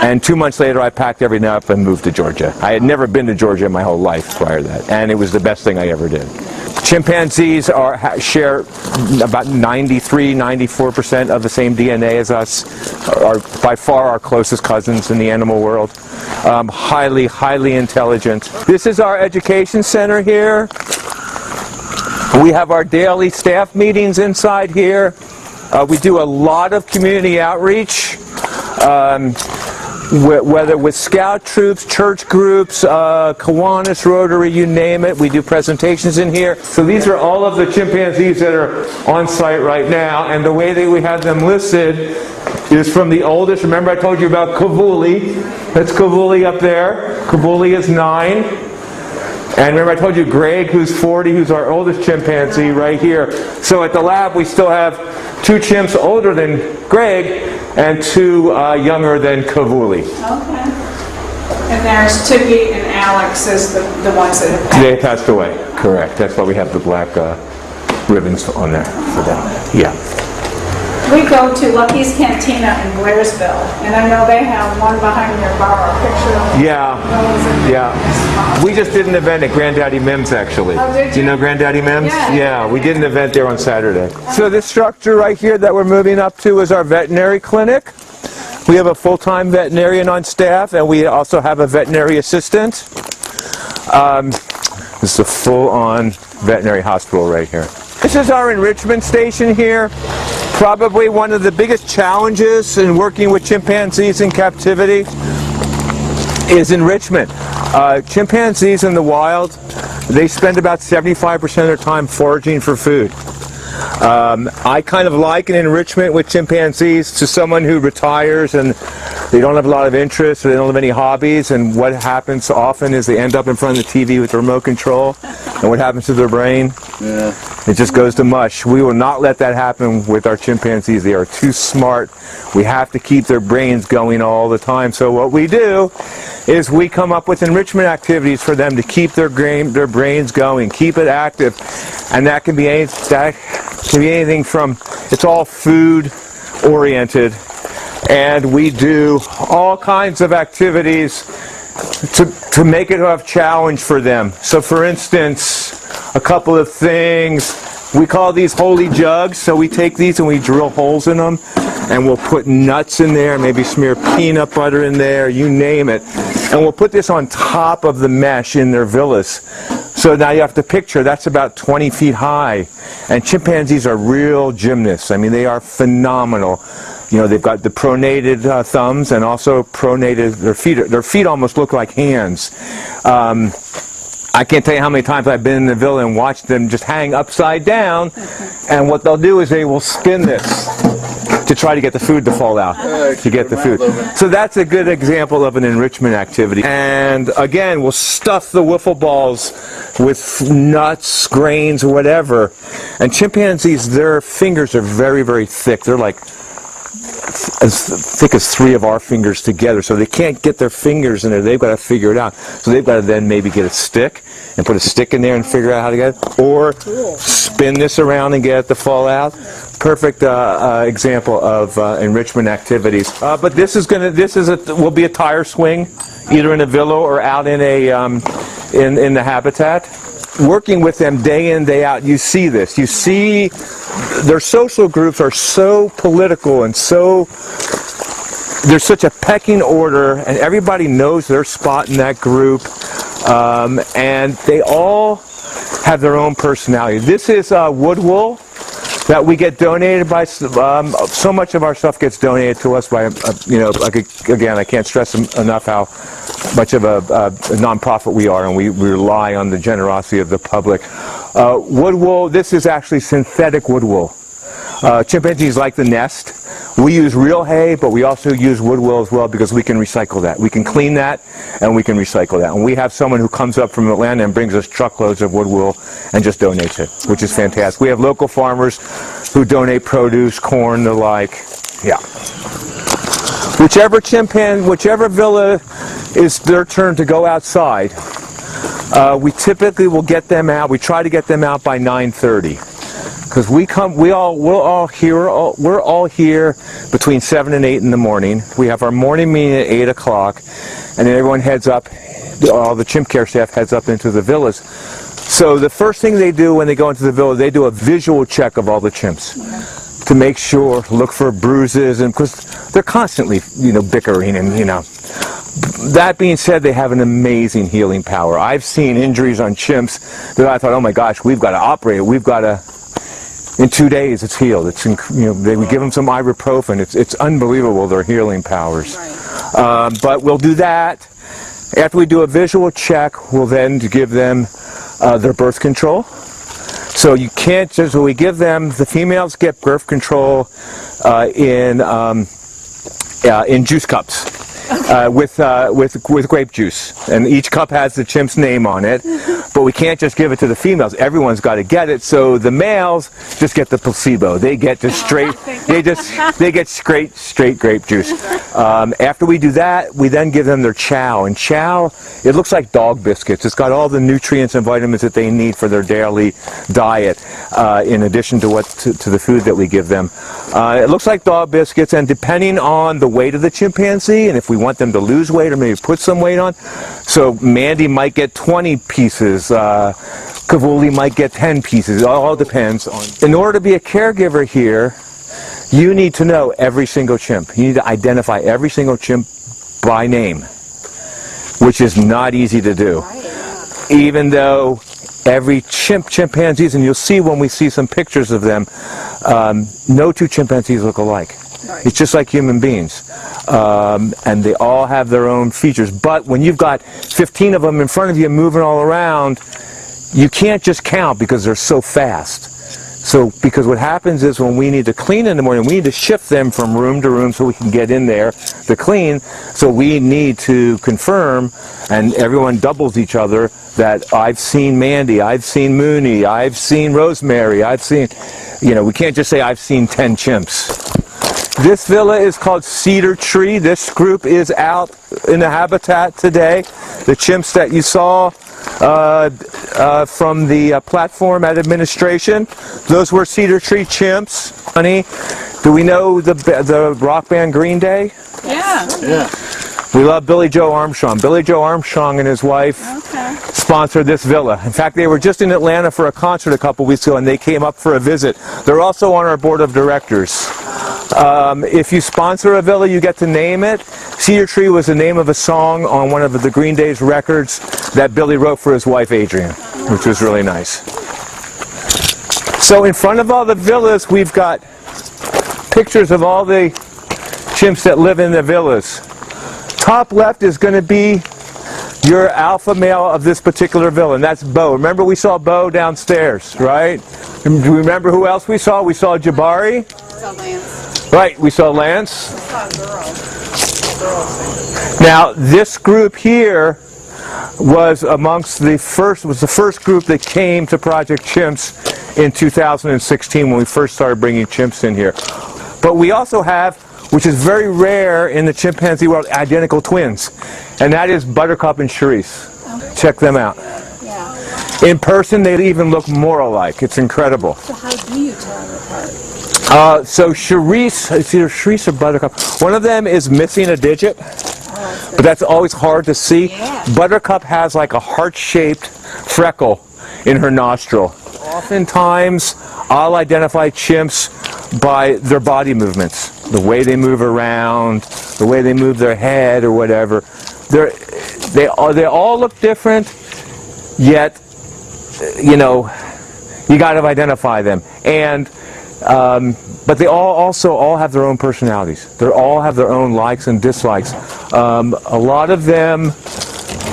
And 2 months later, I packed everything up and moved to Georgia. I had never been to Georgia in my whole life prior to that. And it was the best thing I ever did. Chimpanzees share about 93–94% of the same DNA as us, are by far our closest cousins in the animal world. Highly intelligent. This is our education center here. We have our daily staff meetings inside here. We do a lot of community outreach. Whether with scout troops, church groups, Kiwanis, Rotary, you name it, we do presentations in here. So these are all of the chimpanzees that are on site right now, and the way that we have them listed is from the oldest. Remember I told you about Kavuli? That's Kavuli up there. Kavuli is 9. And remember I told you Greg, who's 40, who's our oldest chimpanzee, right here. So at the lab we still have 2 chimps older than Greg and 2 younger than Kavuli. Okay. And there's Tookie and Alex as the ones that have passed. They passed away, correct. That's why we have the black ribbons on there for them. Yeah. We go to Lucky's Cantina in Blairsville, and I know they have one behind their bar, a picture of Yeah. We just did an event at Granddaddy Mim's, actually. Oh, did you? Do you know Granddaddy Mim's? Yeah. We did an event there on Saturday. So this structure right here that we're moving up to is our veterinary clinic. We have a full-time veterinarian on staff, and we also have a veterinary assistant. This is a full-on veterinary hospital right here. This is our enrichment station here. Probably one of the biggest challenges in working with chimpanzees in captivity is enrichment. Chimpanzees in the wild, they spend about 75% of their time foraging for food. I kind of liken enrichment with chimpanzees to someone who retires and they don't have a lot of interest or they don't have any hobbies, and what happens often is they end up in front of the TV with the remote control, and what happens to their brain? Yeah. It just goes to mush. We will not let that happen with our chimpanzees. They are too smart. We have to keep their brains going all the time. So what we do is we come up with enrichment activities for them to keep their brains going, keep it active, and that can be anything from, it's all food oriented, and we do all kinds of activities to make it a challenge for them. So for instance, a couple of things, we call these holy jugs. So we take these and we drill holes in them, and we'll put nuts in there, maybe smear peanut butter in there, you name it, and we'll put this on top of the mesh in their villas. So now you have to picture that's about 20 feet high, and chimpanzees are real gymnasts. I mean, they are phenomenal. You know, they've got the pronated thumbs and also pronated, their feet almost look like hands. I can't tell you how many times I've been in the villa and watched them just hang upside down, and what they'll do is they will spin this to try to get the food to fall out, to get the food. So that's a good example of an enrichment activity. And again, we'll stuff the wiffle balls with nuts, grains, whatever. And chimpanzees, their fingers are very, very thick. They're like as thick as 3 of our fingers together, so they can't get their fingers in there. They've got to figure it out. So they've got to then maybe get a stick and put a stick in there and figure out how to get it, or spin this around and get it to fall out. Perfect example of enrichment activities. But this will be a tire swing, either in a villa or out in in the habitat. Working with them day in, day out, you see this. You see their social groups are so political and so, there's such a pecking order, and everybody knows their spot in that group, and they all have their own personality. This is wood wool that we get donated by, so much of our stuff gets donated to us by, again, I can't stress enough how much of a nonprofit we are, and we rely on the generosity of the public. Wood wool, this is actually synthetic wood wool. Chimpanzees like the nest. We use real hay, but we also use wood wool as well because we can recycle that. We can clean that and we can recycle that. And we have someone who comes up from Atlanta and brings us truckloads of wood wool and just donates it, which is fantastic. We have local farmers who donate produce, corn, the like. Yeah. Whichever villa is their turn to go outside, we typically will get them out. We try to get them out by 9:30. Because we're all here between 7 and 8 in the morning. We have our morning meeting at 8 o'clock, and then everyone heads up, all the chimp care staff heads up into the villas. So the first thing they do when they go into the villa, they do a visual check of all the chimps to make sure, look for bruises, and because they're constantly, bickering and, That being said, they have an amazing healing power. I've seen injuries on chimps that I thought, oh my gosh, we've got to operate it. We've got to... In 2 we give them some ibuprofen. It's unbelievable, their healing powers. But we'll do that. After we do a visual check, we'll then give them their birth control. So you can't just, we give them, the females get birth control in juice cups. With grape juice, and each cup has the chimp's name on it, but we can't just give it to the females. Everyone's got to get it. So the males just get the placebo. They get the straight. They get straight grape juice. After we do that, we then give them their chow, and chow, it looks like dog biscuits. It's got all the nutrients and vitamins that they need for their daily diet, in addition to to the food that we give them. It looks like dog biscuits, and depending on the weight of the chimpanzee, and if we want them to lose weight or maybe put some weight on, so Mandy might get 20 pieces, Kavuli might get 10 pieces. It all depends on. In order to be a caregiver here, you need to know every single chimp. You need to identify every single chimp by name, which is not easy to do. Even though every chimpanzees, and you'll see when we see some pictures of them, no two chimpanzees look alike. It's just like human beings. And they all have their own features. But when you've got 15 of them in front of you moving all around, you can't just count because they're so fast. So, because what happens is when we need to clean in the morning, we need to shift them from room to room so we can get in there to clean. So we need to confirm, and everyone doubles each other, that I've seen Mandy, I've seen Mooney, I've seen Rosemary, I've seen, we can't just say I've seen 10 chimps. This villa is called Cedar Tree. This group is out in the habitat today. The chimps that you saw from the platform at administration, those were Cedar Tree chimps. Honey, do we know the rock band Green Day? Yeah. We love Billy Joe Armstrong. Billy Joe Armstrong and his wife sponsored this villa. In fact, they were just in Atlanta for a concert a couple weeks ago, and they came up for a visit. They're also on our board of directors. If you sponsor a villa, you get to name it. Cedar Tree was the name of a song on one of the Green Day's records that Billy wrote for his wife, Adrian, which was really nice. So in front of all the villas, we've got pictures of all the chimps that live in the villas. Top left is going to be your alpha male of this particular villa, and that's Bo. Remember we saw Bo downstairs, right? Do you remember who else we saw? We saw Jabari. Right, we saw Lance. Now, this group here was the first group that came to Project Chimps in 2016 when we first started bringing chimps in here. But we also have, which is very rare in the chimpanzee world, identical twins. And that is Buttercup and Charisse. Check them out. In person, they even look more alike. It's incredible. So how do you tell them apart? So Charisse, it's either Charisse or Buttercup. One of them is missing a digit, but that's always hard to see. Buttercup has like a heart-shaped freckle in her nostril. Oftentimes, I'll identify chimps by their body movements, the way they move around, the way they move their head or whatever. They all look different, yet, you got to identify them. And but they all have their own personalities. They all have their own likes and dislikes. A lot of them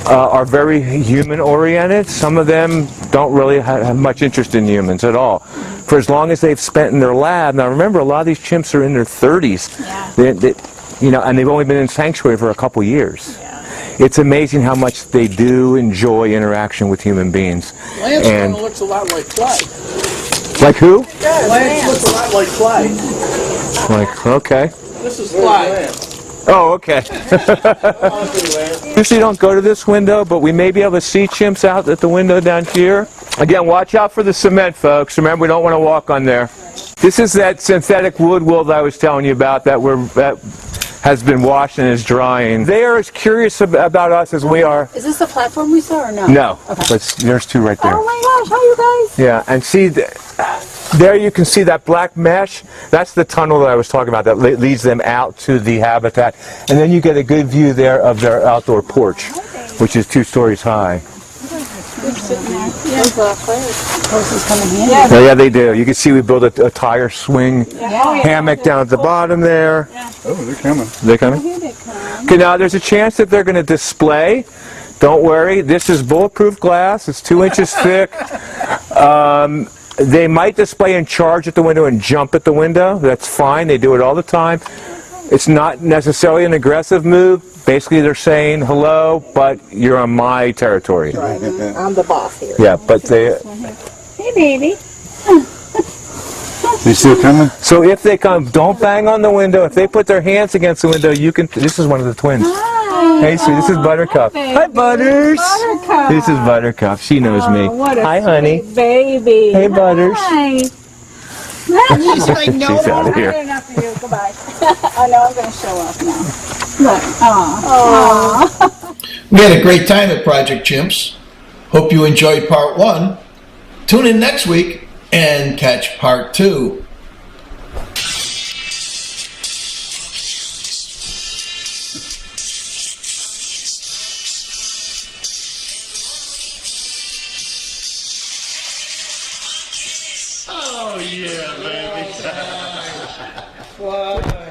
are very human-oriented. Some of them don't really have much interest in humans at all. For as long as they've spent in their lab. Now remember, a lot of these chimps are in their 30s. Yeah. And they've only been in sanctuary for a couple years. Yeah. It's amazing how much they do enjoy interaction with human beings. Lance kind of looks a lot like Clyde. Like who? Yeah, Lance looks a lot like Clyde. Like, okay. This is Clyde. Oh, okay. Usually don't go to this window, but we may be able to see chimps out at the window down here. Again, watch out for the cement, folks. Remember, we don't want to walk on there. This is that synthetic wood wool that I was telling you about that has been washed and is drying. They are as curious about us as we are. Is this the platform we saw or no? No, Okay. but there's two right there. Oh my gosh, how you guys? Yeah, and see, there you can see that black mesh. That's the tunnel that I was talking about that leads them out to the habitat. And then you get a good view there of their outdoor porch, which is 2 stories high. Yeah. Oh, yeah, they do. You can see we built a tire swing hammock down at the bottom there. Yeah. Oh, they're coming. They're coming? Here they come. Okay, now there's a chance that they're going to display. Don't worry. This is bulletproof glass. It's 2 inches thick. They might display and charge at the window and jump at the window. That's fine. They do it all the time. It's not necessarily an aggressive move. Basically, they're saying, hello, but you're on my territory. Right. I'm the boss here. Yeah, but they... Hey, baby. They still coming? So if they come, don't bang on the window. If they put their hands against the window, you can... This is one of the twins. Hi. Hey, sweet, this is Buttercup. Hi, Butters. Buttercup. This is Buttercup. She knows me. What a Hi, honey. sweet baby. Hey, Butters. Hi. She's out of here. Not enough for you. Goodbye. I know I'm going to show off now. Look. We had a great time at Project Chimps. Hope you enjoyed part 1. Tune in next week and catch part 2. Oh, yeah, baby.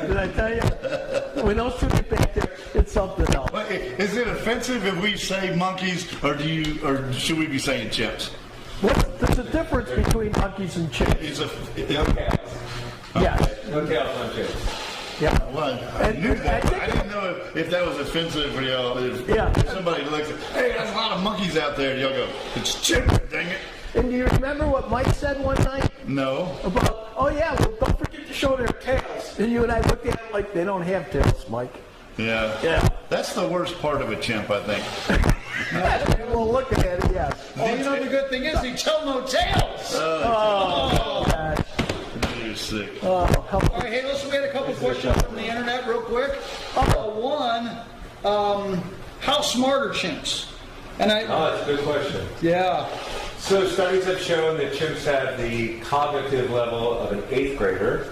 Did I tell you? When those two get back there, it's something else. But is it offensive if we say monkeys, or should we be saying chimps? There's a difference between monkeys and chimps. Yes. No tails on chimps. Yeah. Well, I knew that. I didn't know if that was offensive for y'all. If somebody looks at, hey, there's a lot of monkeys out there, and y'all go, it's chimps, dang it. And do you remember what Mike said one night? No. About, oh yeah, well, don't forget to show their tails. And you and I looked at it like they don't have tails, Mike. Yeah. Yeah. That's the worst part of a chimp, I think. Well, looking at it, yes. Oh, you know the good thing is he tell no tales. Oh, God. You're sick. Oh, All right, hey, listen, we had a couple questions from the internet real quick. One, how smart are chimps? And Oh, that's a good question. yeah. So studies have shown that chimps have the cognitive level of an 8th grader,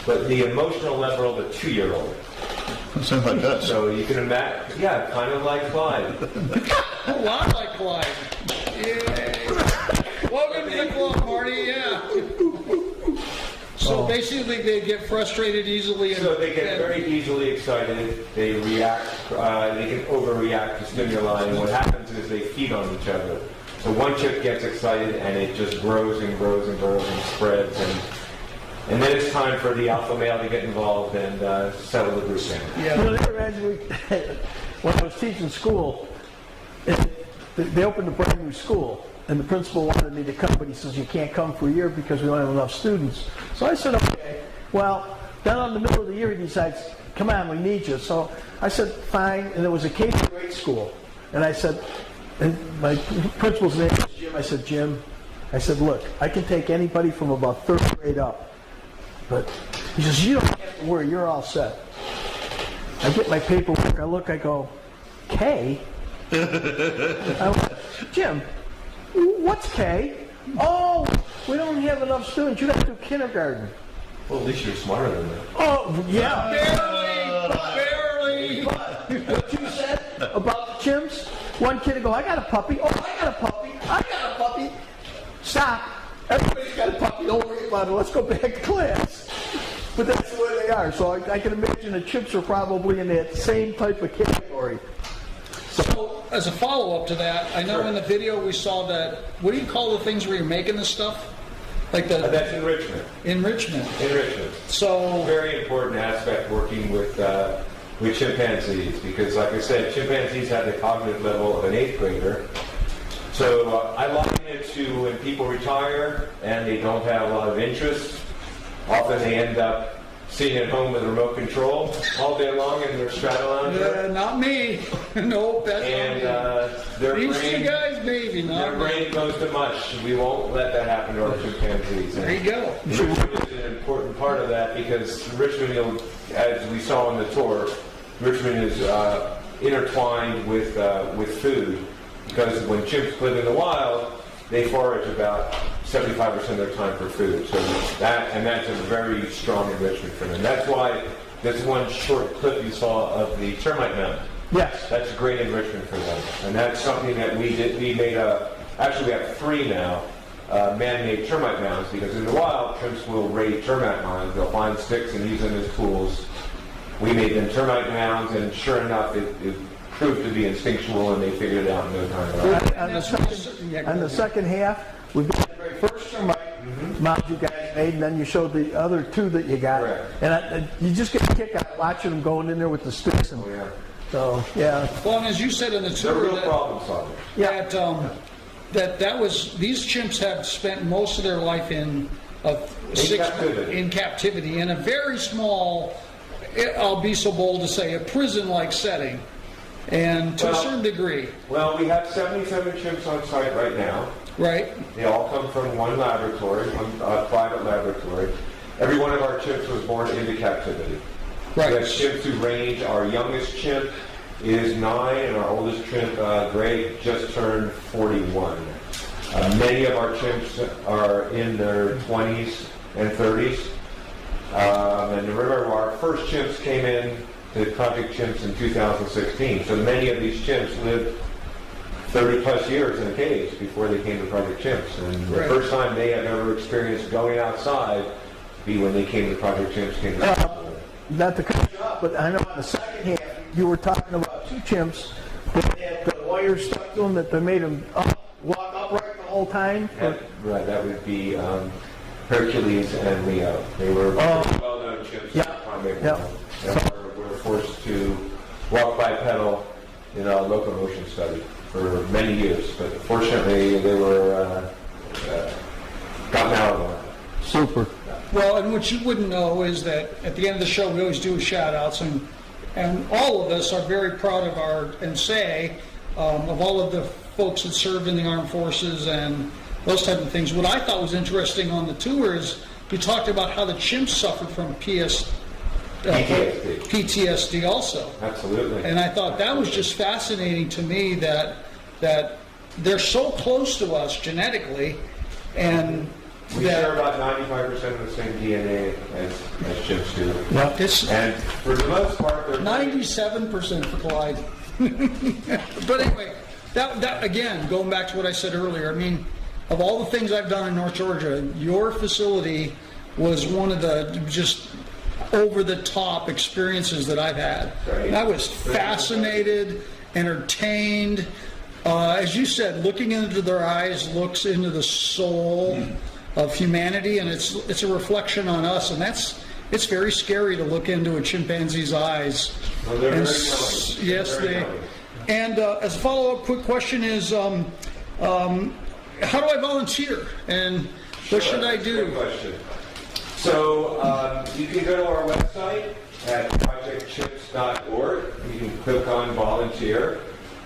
but the emotional level of a 2-year-old. Sounds like us. So you can imagine, yeah, kind of like Clyde. A lot like Clyde. Yay. Welcome to the club, Marty, yeah. So basically they get frustrated easily. So they get very easily excited, they react, they can overreact to stimuli, and what happens is they feed on each other. So one chimp gets excited and it just grows and grows and grows and spreads, and then it's time for the alpha male to get involved and settle the group in. yeah. You know, when I was teaching school, they opened a brand new school, and the principal wanted me to come, but he says, you can't come for a year because we don't have enough students. So I said, okay. Well, then in the middle of the year, he decides, come on, we need you. So I said, fine, and it was a K-8 school. And I said, and my principal's name was Jim. I said, Jim, I said, look, I can take anybody from about 3rd grade up. But he says, you don't have to worry, you're all set. I get my paperwork, I look, I go, K? I went, Jim, what's K? Oh, we don't have enough students, you have to do kindergarten. Well, at least you're smarter than that. Oh, yeah. Barely. What you said about the chimps? One kid would go, I got a puppy. Oh, I got a puppy. I got a puppy. Stop. Everybody's got a puppy. Don't worry about it. Let's go back to class. But that's the way they are. So I can imagine the chimps are probably in that same type of category. So, as a follow-up to that, I know in the video we saw that, what do you call the things where you're making this stuff? Like the... That's enrichment. Enrichment. Enrichment. So... Very important aspect working with chimpanzees, because like I said, chimpanzees have the cognitive level of an 8th grader. So I liken it to when people retire and they don't have a lot of interest. Often they end up sitting at home with a remote control all day long in their Stratolounger. Not me. No, that's and their these brain, two guys, maybe. Their brain goes to much. We won't let that happen to our chimpanzees. There you go. Enrichment is an important part of that, because enrichment, as we saw on the tour, enrichment is intertwined with food. Because when chimps live in the wild, they forage about 75% of their time for food. So that's a very strong enrichment for them. That's why this one short clip you saw of the termite mound. Yes. That's great enrichment for them. And that's something that we did. We made actually we have 3 now, man-made termite mounds, because in the wild, chimps will raid termite mounds. They'll find sticks and use them as tools. We made them termite mounds, and sure enough, it proved to be instinctual, and they figured it out in no time. On the second half, we've got the very first termite mound you guys made, and then you showed the other 2 that you got. Correct. And you just get a kick out of watching them going in there with the sticks. And, so, yeah. Well, and as you said in the tour, real problem solvers. That was, these chimps have spent most of their life in captivity in a very small, I'll be so bold to say, a prison-like setting. And to a certain degree. Well, we have 77 chimps on site right now. Right. They all come from one laboratory, one private laboratory. Every one of our chimps was born into captivity. Right. We have chimps who range. Our youngest chimp is 9, and our oldest chimp, Greg, just turned 41. Many of our chimps are in their 20s and 30s. And remember, our first chimps came in to Project Chimps in 2016. So many of these chimps lived 30 plus years in a cage before they came to Project Chimps. And the first time they have ever experienced going outside be when they came to Project Chimps. Not to cut you off, but I know in the second half you were talking about 2 chimps that had the wires stuck to them that they made them walk upright the whole time. Right, that would be Hercules and Leo. They were well-known chimps. They were forced to walk bipedal in a locomotion study for many years, but fortunately they were gotten out of that. Super. Well, and what you wouldn't know is that at the end of the show we always do shout-outs, and all of us are very proud of of all of the folks that served in the armed forces and those type of things. What I thought was interesting on the tour is you talked about how the chimps suffered from PTSD also. Absolutely. And I thought that was just fascinating to me that they're so close to us genetically, and we share about 95% of the same DNA as chimps do. Yep. And for the most part, they're 97% for Clyde. But anyway, that again, going back to what I said earlier, I mean, of all the things I've done in North Georgia, your facility was one of the just over-the-top experiences that I've had. Right. And I was fascinated, entertained. As you said, looking into their eyes looks into the soul of humanity, and it's a reflection on us, and it's very scary to look into a chimpanzee's eyes. Well, they're and very knowing. Yes, they're they. knowing. And as a follow-up, quick question is, how do I volunteer, and what should I do? Good question. So you can go to our website at projectchips.org. You can click on volunteer.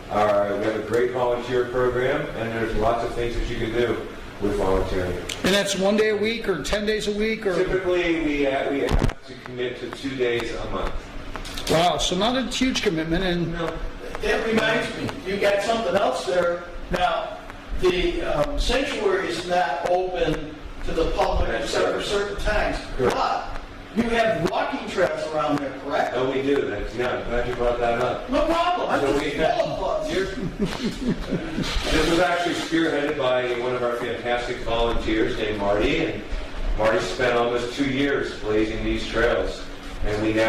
We have a great volunteer program, and there's lots of things that you can do with volunteering. And that's 1 day a week or 10 days a week? Or Typically, we have to commit to 2 days a month. Wow, so not a huge commitment. And That reminds me, you got something else there. Now, the sanctuary is not open to the public except for certain times. But you have walking trails around there, correct? Oh, we do. I'm glad you brought that up. No problem. I'm So just we have- full of buzz. This was actually spearheaded by one of our fantastic volunteers named Marty, and Marty spent almost 2 years blazing these trails. And we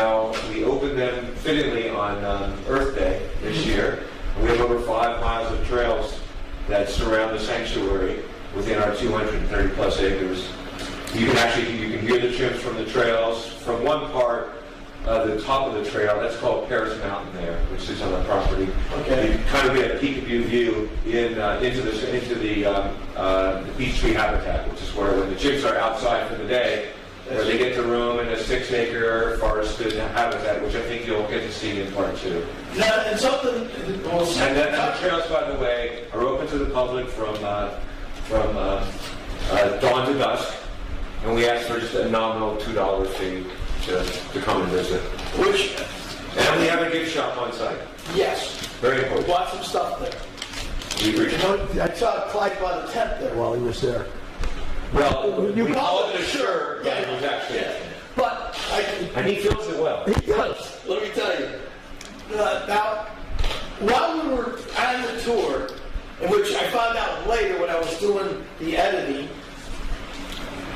opened them fittingly on Earth Day this year. We have over 5 miles of trails that surround the sanctuary within our 230 plus acres. You can hear the chimps from the trails. From one part, the top of the trail, that's called Paris Mountain there, which is on our property. Okay. You kind of get a peekaboo view into the beech tree habitat, which is where when the chimps are outside for the day, where they get to roam in a 6-acre forested habitat, which I think you'll get to see in part 2. Now, and something. And then the trails, by the way, are open to the public from dawn to dusk, and we ask for just a nominal $2 fee to come and visit. And we have a gift shop on site. Yes. Very important. We bought some stuff there. We appreciate I saw Clyde bought a tent there while he was there. Well, You we call called it a shirt, but it was actually. Yeah. But And he feels it well. He does. Let me tell you. Now, while we were on the tour, in which I found out later when I was doing the editing,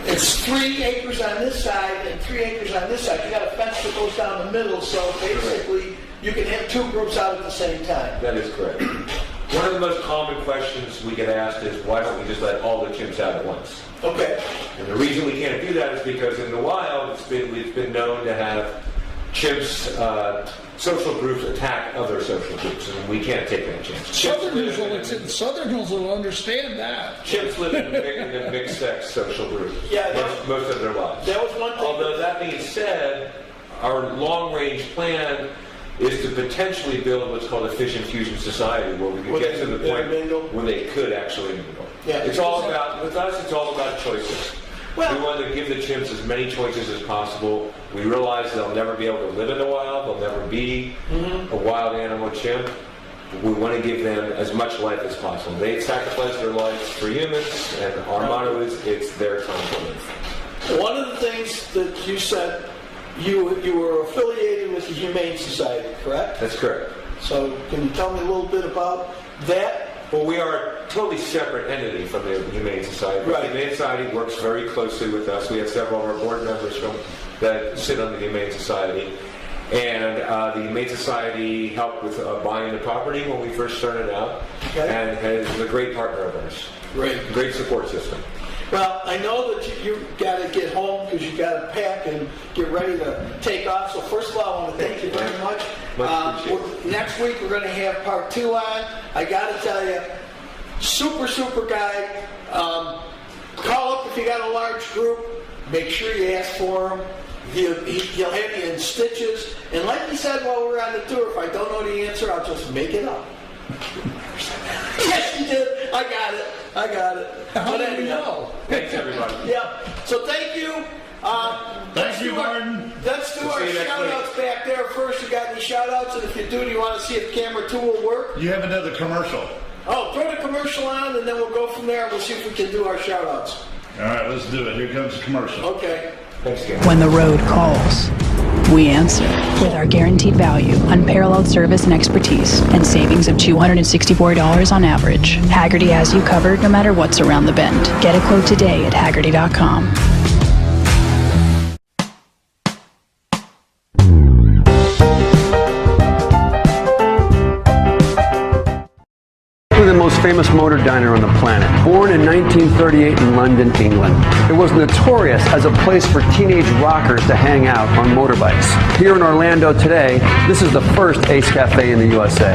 it's 3 acres on this side and 3 acres on this side. You got a fence that goes down the middle, so basically you can have 2 groups out at the same time. That is correct. One of the most common questions we get asked is, why don't we just let all the chimps out at once? Okay. And the reason we can't do that is because in the wild, it's been known to have chimps, social groups attack other social groups, and we can't take that chance. Southerners will understand that. Chimps live in a mixed-sex social group most of their lives. That was one thing. Although that being said, our long-range plan is to potentially build what's called a fission fusion society, where we could get to the point where they could actually mingle. Yeah. It's all about, with us, it's all about choices. We want to give the chimps as many choices as possible. We realize they'll never be able to live in the wild. They'll never be a wild animal chimp. We want to give them as much life as possible. They sacrifice their lives for humans, and our motto is, it's their time to live. One of the things that you said, you were affiliated with the Humane Society, correct? That's correct. So can you tell me a little bit about that? Well, we are a totally separate entity from the Humane Society. Right. The Humane Society works very closely with us. We have several of our board members that sit on the Humane Society. And the Humane Society helped with buying the property when we first started out. Okay. And is a great partner of ours. Great support system. Well, I know that you got to get home because you got to pack and get ready to take off. So first of all, I want to thank you very much. Next week we're going to have part 2 on. I got to tell you, super guy. Call up if you got a large group. Make sure you ask for him. He'll have you in stitches. And like he said while we were on the tour, if I don't know the answer, I'll just make it up. Yes, you did. I got it. How do we know? Thanks, everybody. Yeah. So thank you. Thank you, Martin. Let's do our shout-outs back there first. You got any shout-outs? And if you do you want to see if camera 2 will work? You have another commercial. Oh, throw the commercial on, and then we'll go from there. And we'll see if we can do our shout-outs. All right, let's do it. Here comes the commercial. Okay. Thanks, When the road calls, we answer with our guaranteed value, unparalleled service and expertise, and savings of $264 on average. Haggerty has you covered no matter what's around the bend. Get a quote today at Haggerty.com. The most famous motor diner on the planet. Born in 1938 in London, England, it was notorious as a place for teenage rockers to hang out on motorbikes. Here in Orlando today, this is the first Ace Cafe in the USA.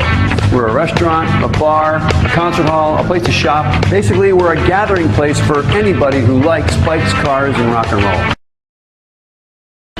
We're a restaurant, a bar, a concert hall, a place to shop. Basically, we're a gathering place for anybody who likes bikes, cars, and rock and roll.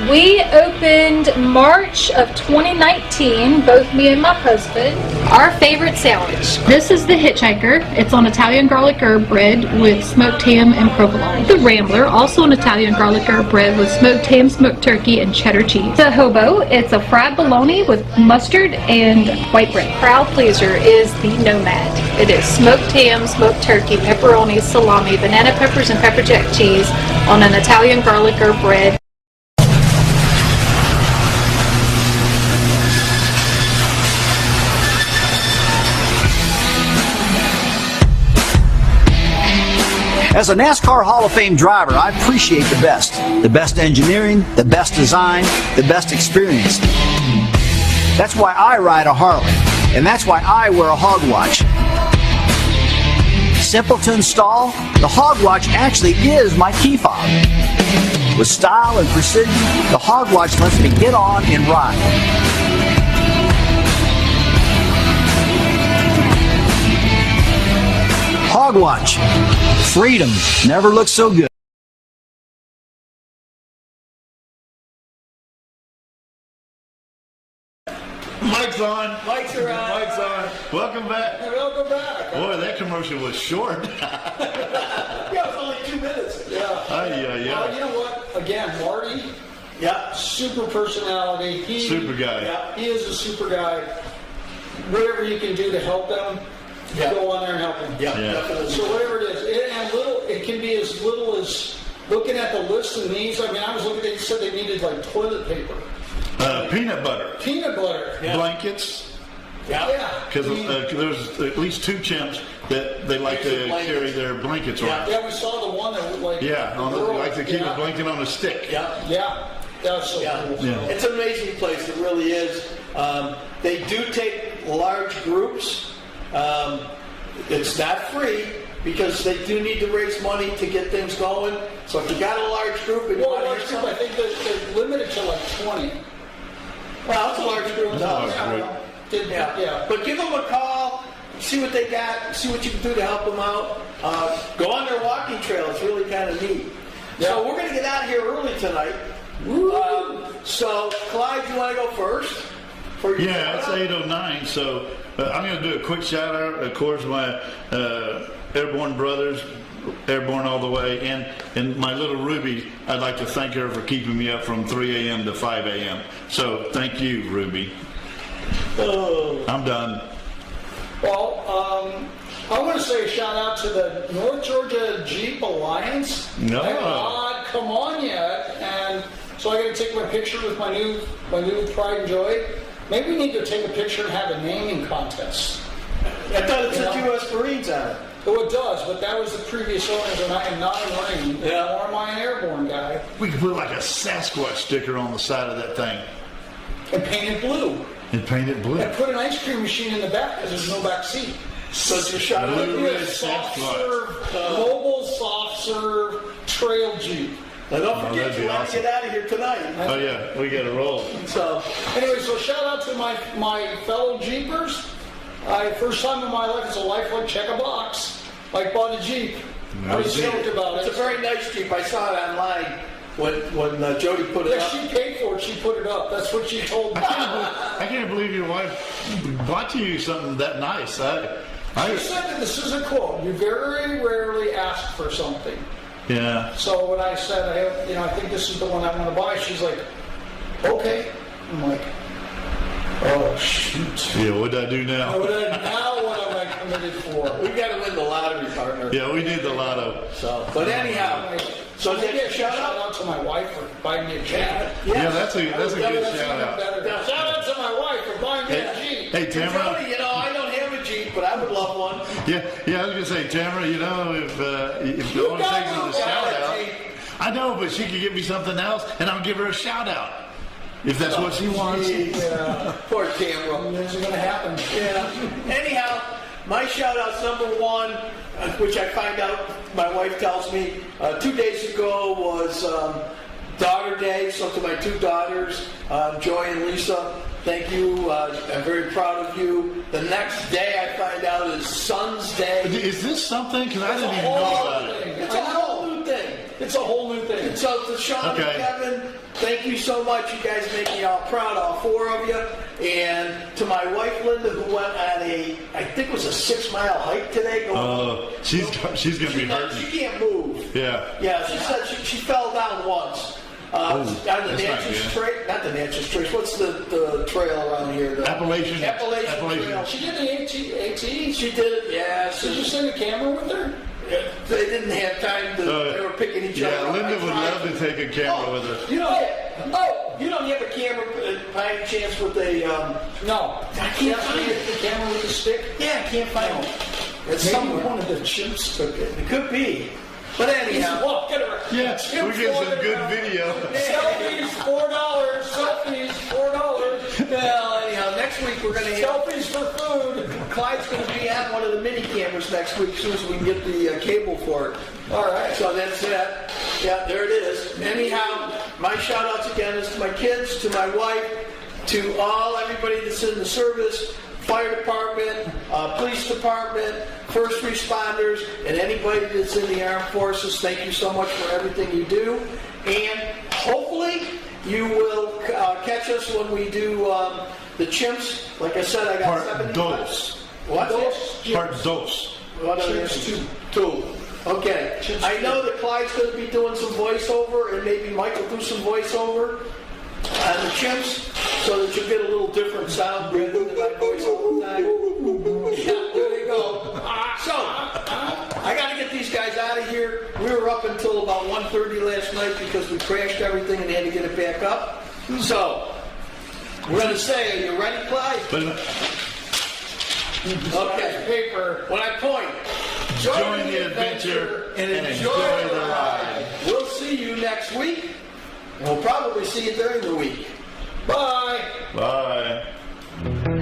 We opened March of 2019, both me and my husband, our favorite sandwich. This is the Hitchhiker. It's on Italian garlic herb bread with smoked ham and provolone. The Rambler, also an Italian garlic herb bread with smoked ham, smoked turkey, and cheddar cheese. The Hobo, it's a fried bologna with mustard and white bread. Crowd pleaser is the Nomad. It is smoked ham, smoked turkey, pepperoni, salami, banana peppers, and pepper jack cheese on an Italian garlic herb bread. As a NASCAR Hall of Fame driver, I appreciate the best. The best engineering, the best design, the best experience. That's why I ride a Harley. And that's why I wear a hog watch. Simple to install, the hog watch actually is my key fob. With style and precision, the hog watch lets me get on and ride. Hog watch. Freedom never looks so good. Mike's on. Lights are on. Mike's on. Welcome back. Hey, welcome back. Boy, that commercial was short. Yeah, it was only 2 minutes. Yeah. Yeah. You know what? Again, Marty, Yeah. super personality. Super guy. Yeah, he is a super guy. Whatever you can do to help them, go on there and help them. Yeah. Yeah. So whatever it is, it can be as little as looking at the list of needs. I mean, I was looking. They said they needed like toilet paper, Peanut butter. peanut butter. Blankets. Yeah. Because there's at least 2 chimps that they like to carry their blankets around. Yeah, we saw the one that looked like. Like to keep a blanket on a stick. Yeah. That's so cool. Yeah. It's an amazing place. It really is. They do take large groups. It's not free because they do need to raise money to get things going. So if you got a large group and you want to hear I something, think they're limited to like 20. well, it's a large group. Yeah. But give them a call, see what they got, see what you can do to help them out. Go on their walking trail. It's really kind of neat. So we're going to get out of here early tonight. So, Clyde, you want to go first? Yeah, it's 8:09, so I'm going to do a quick shout out. Of course, my airborne brothers, airborne all the way, and my little Ruby. I'd like to thank her for keeping me up from 3 a.m. to 5 a.m. So thank you, Ruby. I'm done. Well, I want to say a shout out to the North Georgia Jeep Alliance. No. Thank God, come on yet. And so I got to take my picture with my new Pride and Joy. Maybe we need to take a picture and have a naming contest. I thought it said U.S. Marines on it. Oh, it does, but that was the previous owners, and I am not a Marine. Yeah. Nor am I an airborne guy. We could put like a Sasquatch sticker on the side of that thing. And paint it blue. And paint it blue. And put an ice cream machine in the back because there's no back seat. So it's your shot It would be a Red soft Sasquatch. serve, mobile soft serve trail Jeep. Now don't forget, that'd be you want to awesome. get out of here tonight. Oh yeah, we got to roll. So, anyway, so shout out to my fellow Jeepers. First time in my life, it's a lifelike check a box. I bought a Jeep. I was stoked about it. It's a very nice Jeep. I saw it online when Jody put it up. She paid for it. She put it up. That's what she told me. I can't believe your wife bought you something that nice. She said that this is a quote. You very rarely ask for something. Yeah. So when I said, I think this is the one I want to buy, she's like, okay. I'm like, oh, shoot. Yeah, what did I do now? Now what am I committed for? We got to win the lottery, partner. Yeah, we need the lotto. So, but anyhow, so maybe a shout out to my wife for buying me a Jeep. Yeah, that's a good shout out. Now, shout out to my wife for buying me a Jeep. Hey, Tamara. Jody, I don't have a Jeep, but I would love one. Yeah, I was gonna say, Tamara, if you want to take the shout out, I know, but she could give me something else, and I'll give her a shout out if that's what she wants. Yeah. Poor Tamara. This is gonna happen. Yeah. Anyhow, my shout out's number one, which I find out my wife tells me 2 days ago was Daughter Day. So to my 2 daughters, Joy and Lisa, thank you. I'm very proud of you. The next day I find out is Son's Day. Is this something? Because I didn't even know about it. It's a whole new thing. It's a whole new thing. So to Shawn and Kevin, thank you so much. You guys make me all proud, all 4 of you. And to my wife Linda, who went on I think it was a 6-mile hike today. She's gonna be hurting. She can't move. Yeah. Yeah, she said she fell down once. On the Natchez Trace, not the Natchez Trace. What's the trail around here? The Appalachian Trail. She did the AT. She did it. Yeah. Did you send a camera with her? They didn't have time to. They were picking each other up. Yeah, Linda would love to take a camera with her. You don't have a camera by any chance with a? No. I can't find it. The camera with the stick? Yeah, I can't find it. It's somewhere. One of the chimps took it. It could be. But anyhow, yeah, we get some good video. Selfies, $4. Selfies, $4. Well, anyhow, next next week we're going to have Selfies for food. Clyde's going to be on one of the mini cameras next week as soon as we can get the cable for it. All right. So that's it. Yeah, there it is. Anyhow, my shout outs again is to my kids, to my wife, to everybody that's in the service, fire department, police department, first responders, and anybody that's in the armed forces. Thank you so much for everything you do. And hopefully you will catch us when we do the chimps. Like I said, I got 7 dos. What? Part dos. What are these? Two. Okay. I know that Clyde's going to be doing some voiceover, and maybe Mike will do some voiceover on the chimps, so that you'll get a little different sound rather than my voice all the time. Yeah, there you go. So, I got to get these guys out of here. We were up until about 1:30 last night because we crashed everything and had to get it back up. So, we're going to say, are you ready, Clyde? Okay. Paper. When I point, join the adventure and enjoy the ride. We'll see you next week. We'll probably see you during the week. Bye. Bye.